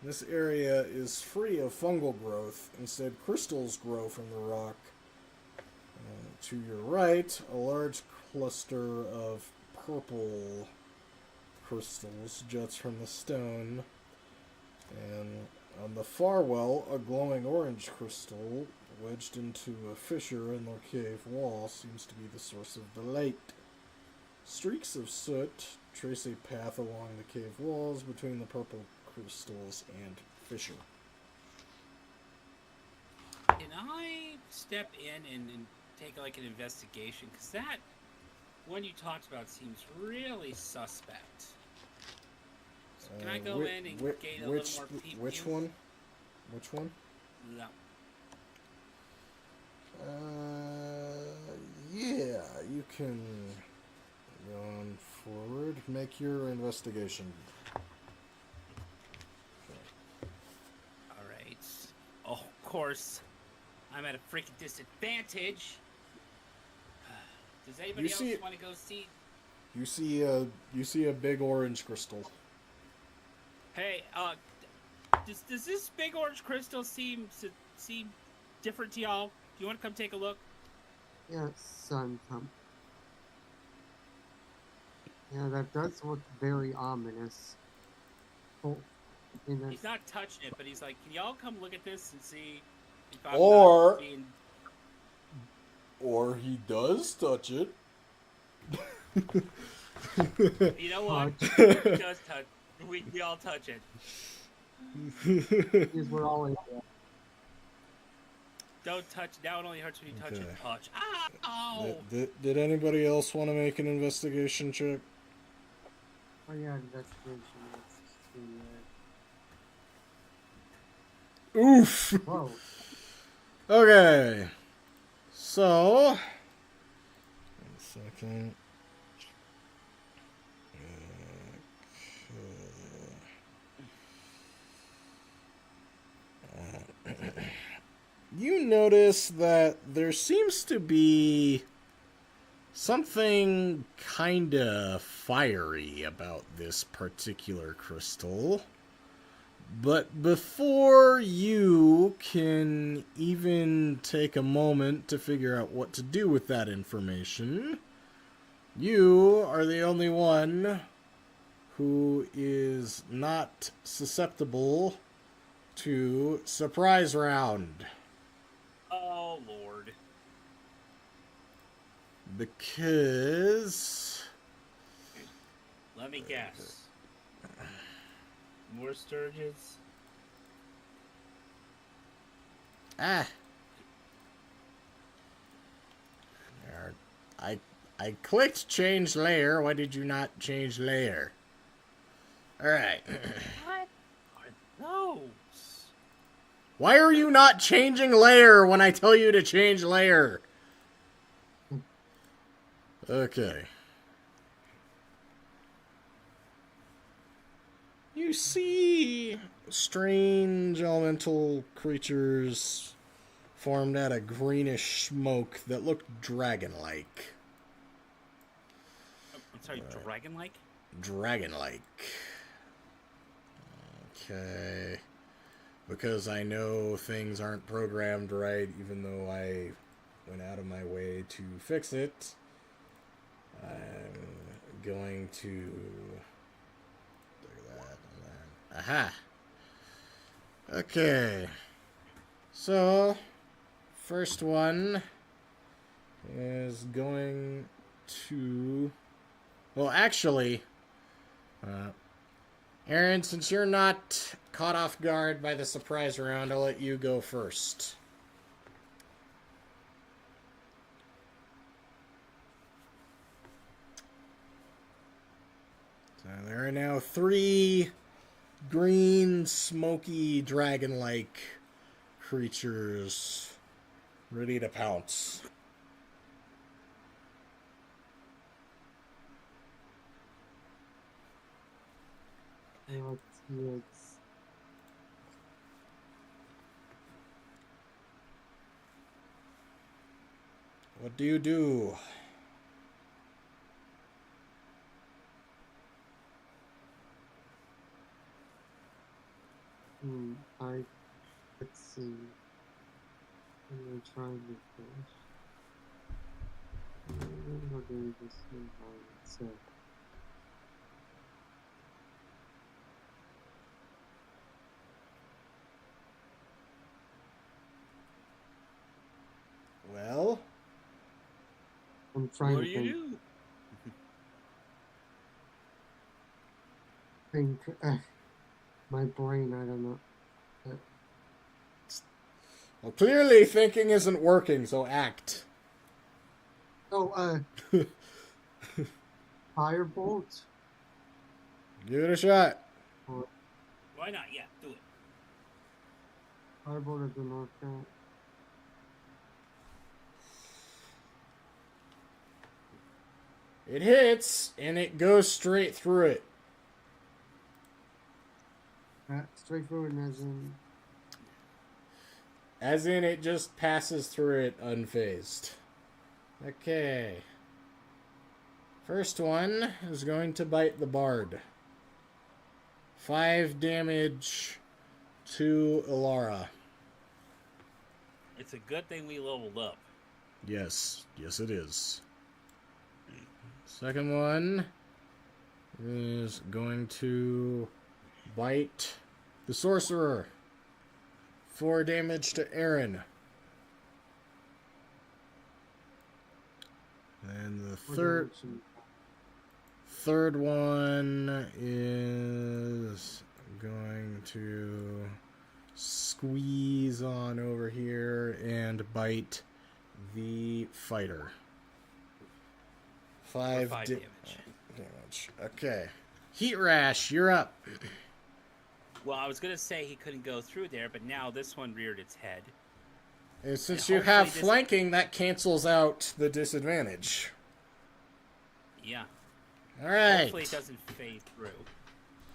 This area is free of fungal growth. Instead, crystals grow from the rock. To your right, a large cluster of purple crystals juts from the stone. And on the far well, a glowing orange crystal wedged into a fissure in the cave wall seems to be the source of the light. Streaks of soot trace a path along the cave walls between the purple crystals and fissure. Can I step in and take like an investigation? Because that one you talked about seems really suspect. So can I go in and gain a little more people? Which one? Which one? No. Yeah, you can go on forward. Make your investigation. Alright. Oh, of course. I'm at a freaking disadvantage. Does anybody else want to go see? You see a big orange crystal. Hey, does this big orange crystal seem different to y'all? Do you want to come take a look? Yeah, son, come. Yeah, that does look very ominous. Oh, he's not touching it, but he's like, can y'all come look at this and see if I'm or not being... Or he does touch it. You know what? He does touch. We all touch it. Because we're all in there. Don't touch. Now it only hurts when you touch it. Touch. Ow! Did anybody else want to make an investigation check? Oh yeah, investigation. Oof! Whoa. Okay. So... 1 second. you notice that there seems to be something kinda fiery about this particular crystal. But before you can even take a moment to figure out what to do with that information, you are the only one who is not susceptible to surprise round. Oh, Lord. Because... Let me guess. More Sturges? I clicked change layer. Why did you not change layer? Alright. What are those? Why are you not changing layer when I tell you to change layer? Okay. You see strange elemental creatures formed out of greenish smoke that look dragon-like. I'm sorry, dragon-like? Dragon-like. Okay. Because I know things aren't programmed right, even though I went out of my way to fix it, I'm going to do that and then... Aha! Okay. So, first one is going to... Well, actually, Aaron, since you're not caught off guard by the surprise round, I'll let you go first. So there are now 3 green, smoky, dragon-like creatures ready to pounce. What do you do? Let's see. I'm trying to finish. We're doing this so. Well, I'm trying What to do you think. My brain, I don't know. well, clearly thinking isn't working, so act. Oh, firebolt. Give it a shot. Or Why not? Yeah, do it. firebolt of the North Front. It hits, and it goes straight through it. Straightforward as in. As in, it just passes through it unfazed. Okay. First one is going to bite the bard. 5 damage to Ilara. It's a good thing we leveled up. Yes. Yes, it is. Second one is going to bite the sorcerer. 4 damage to Aaron. And the third one is going to squeeze on over here and bite the fighter. 5 damage. Okay. Heat Rash, you're up. Well, I was going to say he couldn't go through there, but now this one reared its head. And since And you have hopefully flanking, that cancels out the disadvantage. Yeah. Alright. Hopefully it doesn't fade through.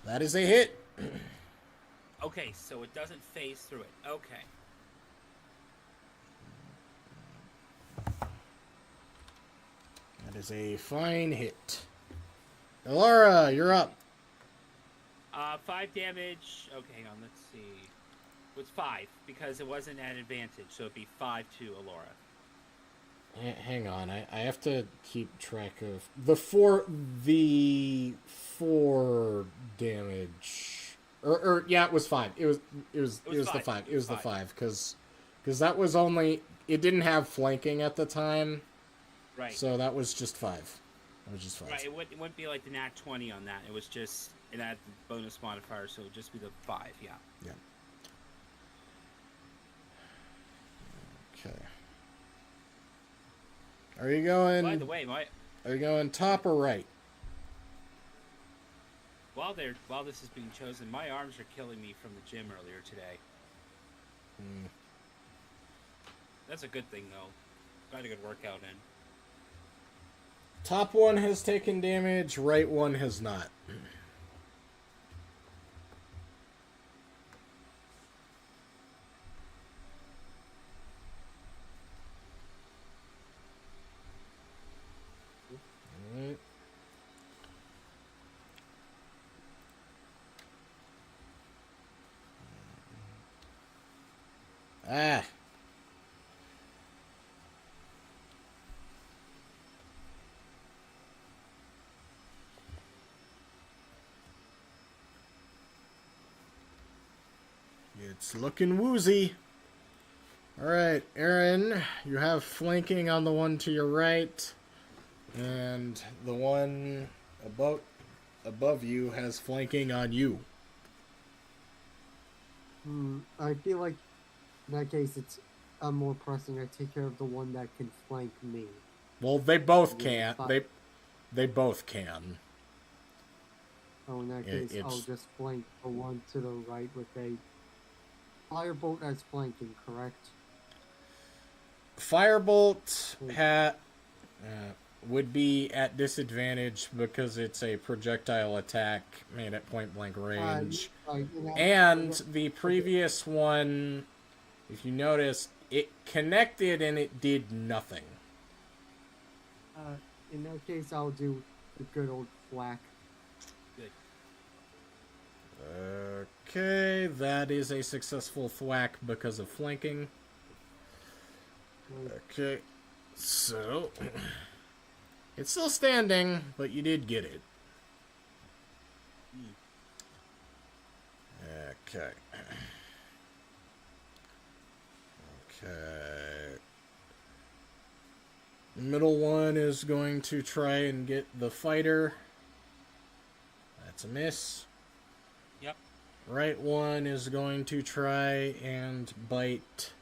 That is a hit. Okay, so it doesn't phase through it. Okay. That is a fine hit. Laura, you're up. 5 damage. Okay, hang on. Let's see. It was 5 because it wasn't at advantage, so it'd be 5 to Alora. Hang on, I have to keep track of the four damage. Or yeah, it was 5. It was the 5. It was the 5 because that was only, it didn't have flanking at the time. Right. So that was just 5. It was just 5. Right. It wouldn't be like the nat 20 on that. It was just it had the bonus modifier, so it would just be the 5. Yeah. Yeah. Okay. Are you going? By the way, are you going top or right? While this is being chosen, my arms are killing me from the gym earlier today. That's a good thing, though. Got a good workout in. Top one has taken damage. Right one has not. Alright. Ah. It's looking woozy. Alright, Aaron, you have flanking on the one to your right, and the one above you has flanking on you. I feel like in that case it's more pressing. I take care of the one that can flank me. Well, they both can. They both can. Oh, in that case, I'll just flank the one to the right with a firebolt as flanking, correct? Firebolt would be at disadvantage because it's a projectile attack made at point blank range. And the previous one, if you notice, it connected and it did nothing. In that case, I'll do the good old whack. Good. Okay, that is a successful thwack because of flanking. Okay, so it's still standing, but you did get it. Okay. Okay. Middle one is going to try and get the fighter. That's a miss. Yep. Right one is going to try and bite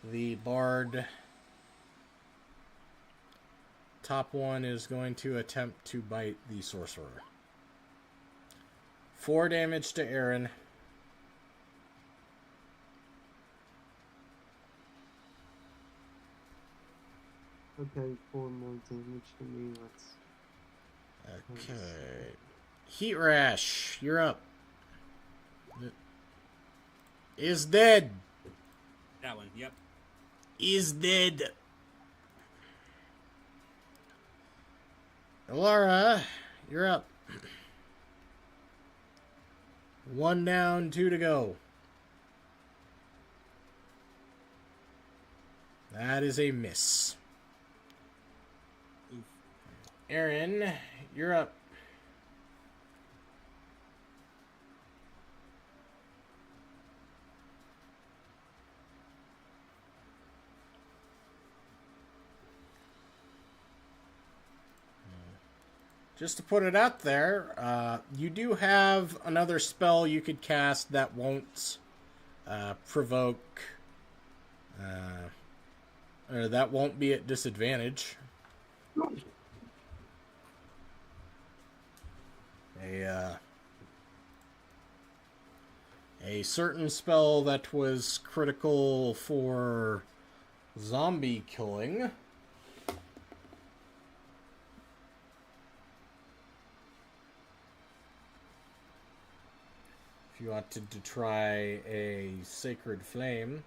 the bard. Top one is going to attempt to bite the sorcerer. 4 damage to Aaron. Okay, 4 more damage to me. Okay. Heat Rash, you're up. Is dead. That one, yep. Is dead. Laura, you're up. 1 down, 2 to go. That is a miss. Oof. Aaron, you're up. Just to put it out there, you do have another spell you could cast that won't provoke, or that won't be at disadvantage. A certain spell that was critical for zombie killing. If you wanted to try a Sacred Flame.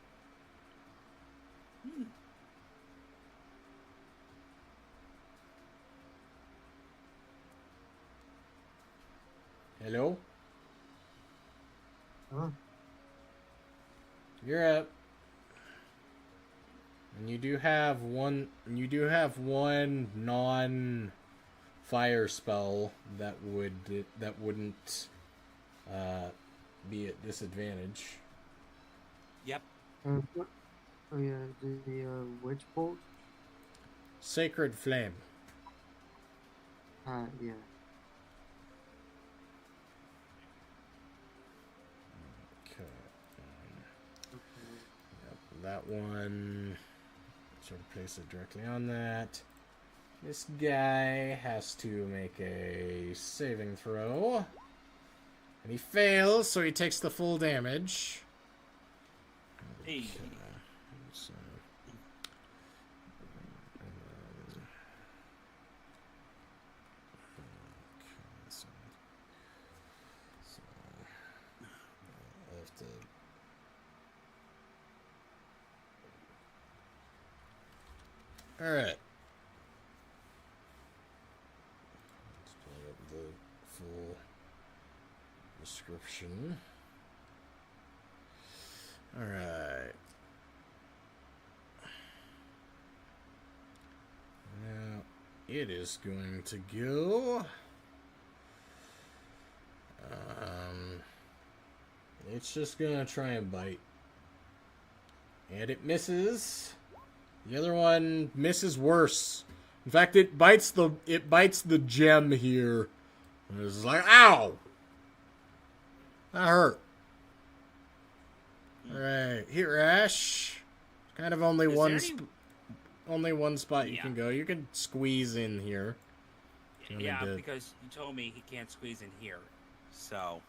Hello? Huh? You're up. And you do have one non-fire spell that wouldn't be at disadvantage. Yep. What? Oh yeah, the witch bolt. Sacred Flame. Yeah. Okay. Okay. Yep, that one. Sort of place it directly on that. This guy has to make a saving throw. And he fails, so he takes the full damage. Hey. Okay. So, so I have to. All right. Let's pull up the full description. All right. Now it is going to go. It's just gonna try and bite, and it misses. The other one misses worse. In fact, it bites the gem here. And it's like, ow! That hurt. Alright, here, Ash. Kind of only one spot you can go. You can squeeze in here. Yeah, because you told me he can't squeeze in here. So,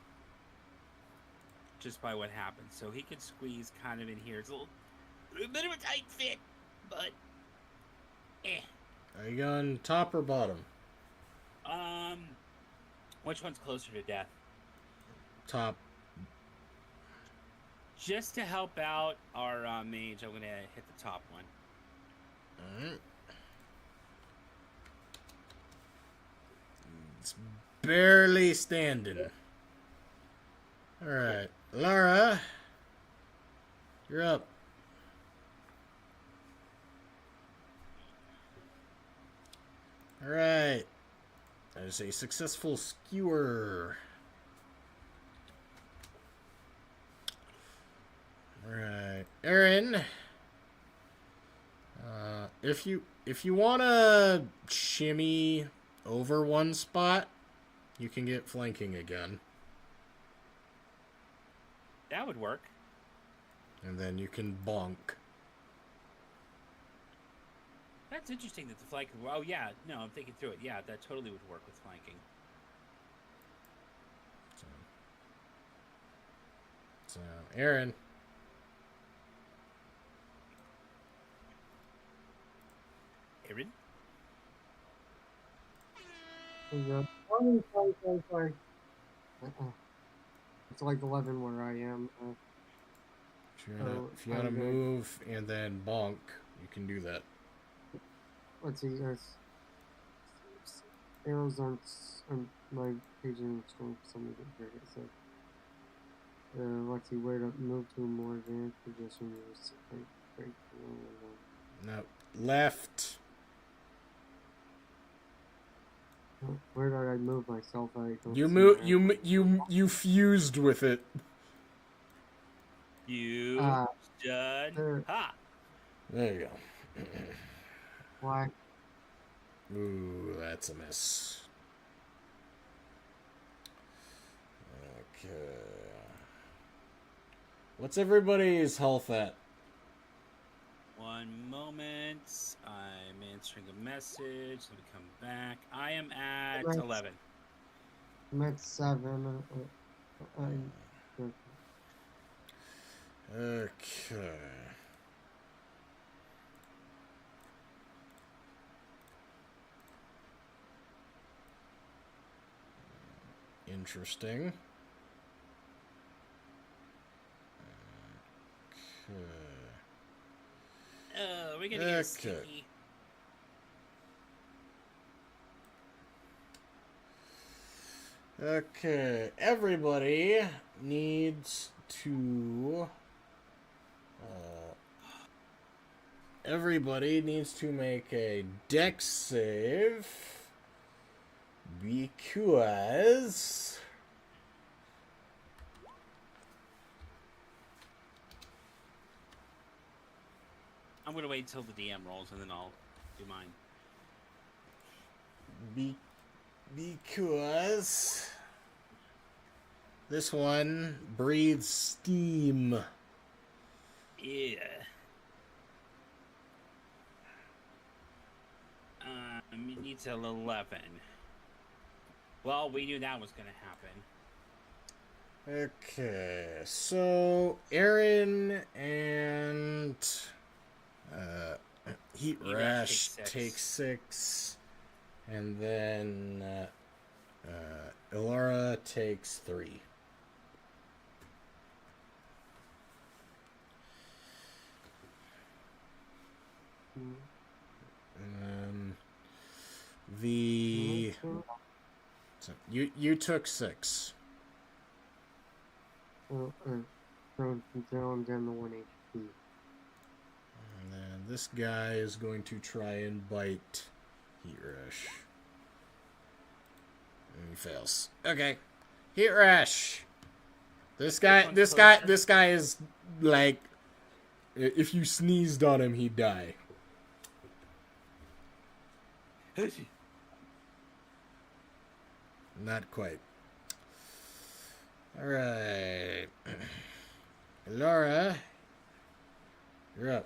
just by what happened. So he could squeeze kind of in here. It's a little bit of a tight fit, but Are you going top or bottom? Which one's closer to death? Top. Just to help out our mage, I'm gonna hit the top one. Alright. It's barely standing. Alright. Lara, you're up. Alright. That is a successful skewer. Alright. Aaron. If you wanna shimmy over one spot, you can get flanking again. That would work. And then you can bonk. That's interesting that the flanking... Oh, yeah. No, I'm thinking through it. Yeah, that totally would work with flanking. So Aaron. Aaron? Sorry. It's like 11 where I am. If you wanna move and then bonk, you can do that. Let's see. Arrows aren't my paging strong for some reason here. So, let's see where to move to a more advanced position. No, left. Where did I move myself? You fused with it. You stood. Ha! There you go. Why? Ooh, that's a miss. Okay. What's everybody's health at? One moment. I'm answering a message. Let me come back. I am at 11. I'm at 7. Okay. Interesting. Oh, we're gonna get sticky. Okay, everybody needs to. Everybody needs to make a dex save because I'm gonna wait till the DM rolls and then I'll do mine. Because this one breathes steam. Yeah. It needs an 11. Well, we knew that was gonna happen. Okay, so Aaron and Heat Rash takes 6, and then Ilara takes 3. So you took 6. So down to 1 HP. And then this guy is going to try and bite Heat Rash. And he fails. Okay. Heat Rash. This guy is like, if you sneezed on him, he'd die. Not quite. Alright. Laura, you're up.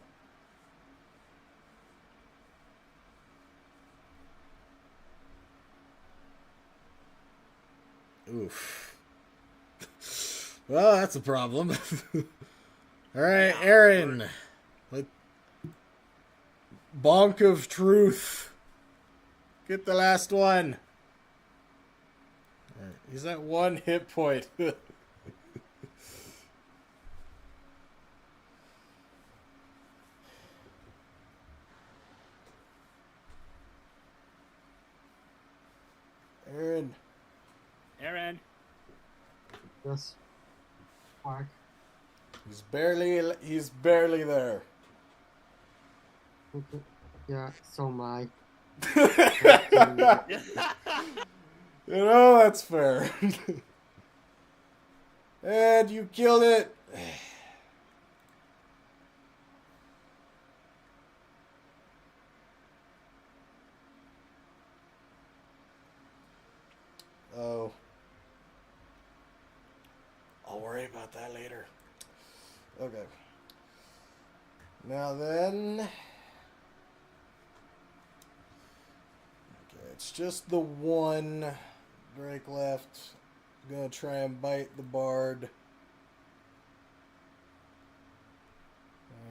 Oof. Well, that's a problem. Alright, Aaron. Bonk of truth. Get the last one. Right, he's at 1 hit point. Aaron. Yes. Mark. He's barely there. Okay. Yeah, so am I. You know, that's fair. And you killed it. Oh. I'll worry about that later. Okay. Now then. Okay, it's just the one Drake left. Gonna try and bite the bard.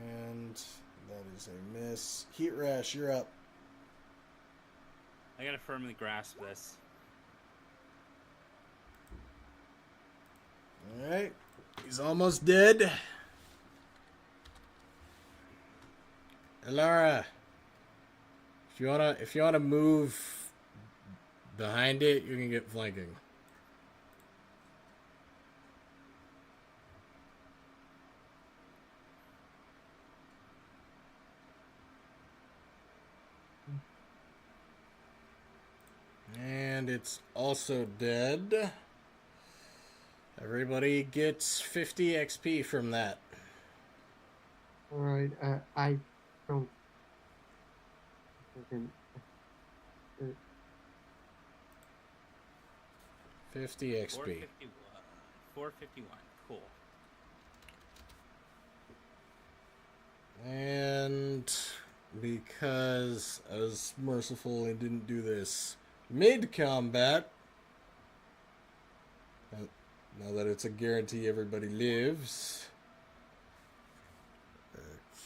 And that is a miss. Heat Rash, you're up. I gotta firmly grasp this. Alright. He's almost dead. Elara, if you wanna move behind it, you can get flanking. And it's also dead. Everybody gets 50 XP from that. Alright, I don't. 50 XP. 451. Cool. And because I was merciful and didn't do this mid-combat, now that it's a guarantee everybody lives.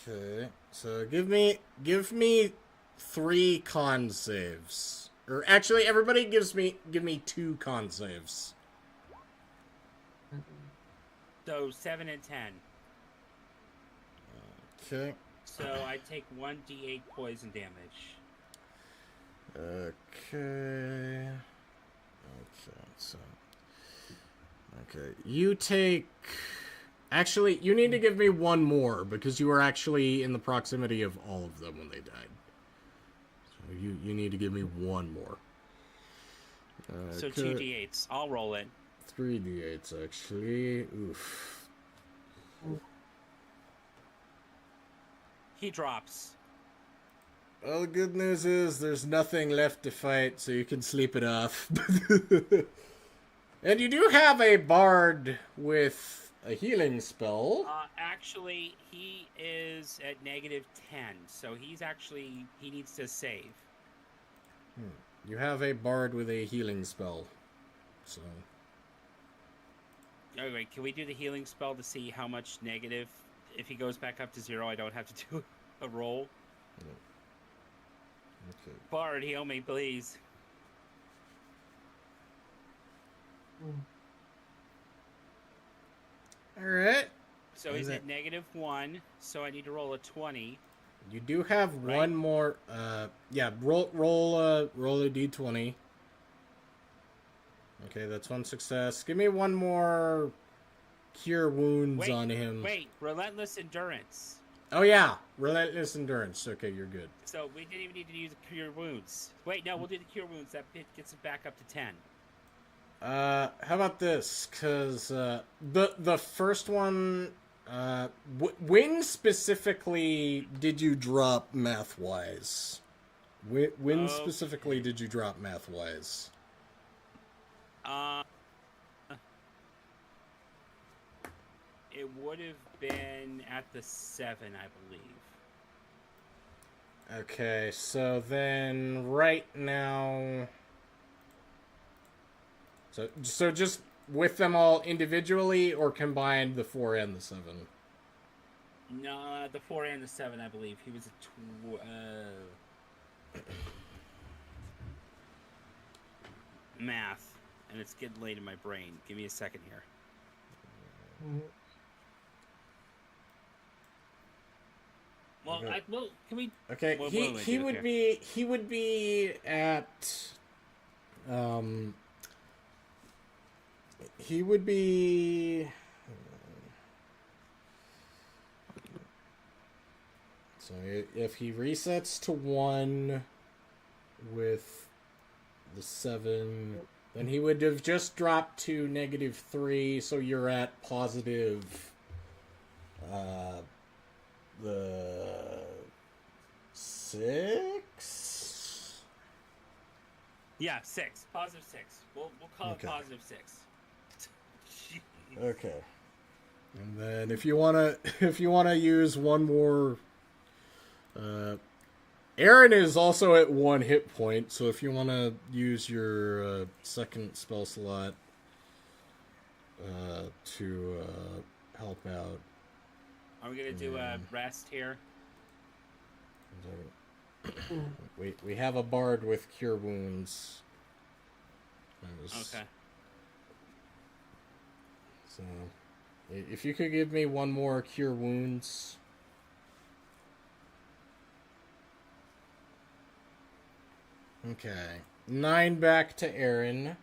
Okay, so give me 3 con saves. Or actually, everybody give me 2 con saves. So 7 and 10. Okay. So I take 1d8 poison damage. Okay. Okay, so Okay, you take... Actually, you need to give me one more, because you were actually in the proximity of all of them when they died. So you need to give me one more. So 2d8s. I'll roll it. 3d8s, actually. Oof. He drops. Well, the good news is there's nothing left to fight, so you can sleep it off. And you do have a bard with a healing spell. Actually, he is at -10, so he needs to save. You have a bard with a healing spell. So. Oh, wait, can we do the healing spell to see how much negative? If he goes back up to 0, I don't have to do a roll. Okay. Bard, heal me, please. Alright. So he's at -1, so I need to roll a 20. You do have one more. Yeah, roll a d20. Okay, that's one success. Give me one more cure wounds on him. Wait, relentless endurance. Oh yeah, relentless endurance. Okay, you're good. So we didn't even need to use the cure wounds. Wait, no, we'll do the cure wounds. That bit gets it back up to 10. How about this? Because the first one, when specifically did you drop math-wise? When specifically did you drop math-wise? It would have been at the 7, I believe. Okay, so then right now... So just with them all individually, or combined the 4 and the 7? No, the 4 and the 7, I believe. He was a math, and it's getting late in my brain. Give me a second here. Well, Okay. Can we? Okay, he would be at he would be so if he resets to 1 with the 7, then he would have just dropped to -3, so you're at positive the 6? Yeah, 6. Positive 6. We'll call it positive 6. Okay. And then if you wanna use one more, Aaron is also at 1 hit point, so if you wanna use your second spell slot to help out. Are we gonna do a rest here? We have a bard with cure wounds. Okay. So, if you could give me one more cure wounds. Okay. 9 back to Aaron,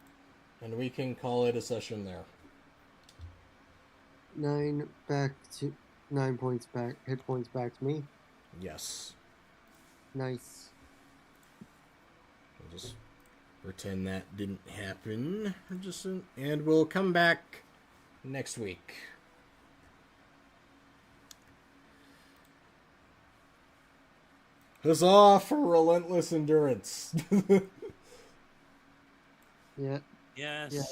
and we can call it a session there. 9 points back, hit points back to me. Yes. Nice. We'll just pretend that didn't happen. And we'll come back next week. Huzzah for relentless endurance. Yeah. Yes. Yeah.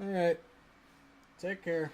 All right. Take care.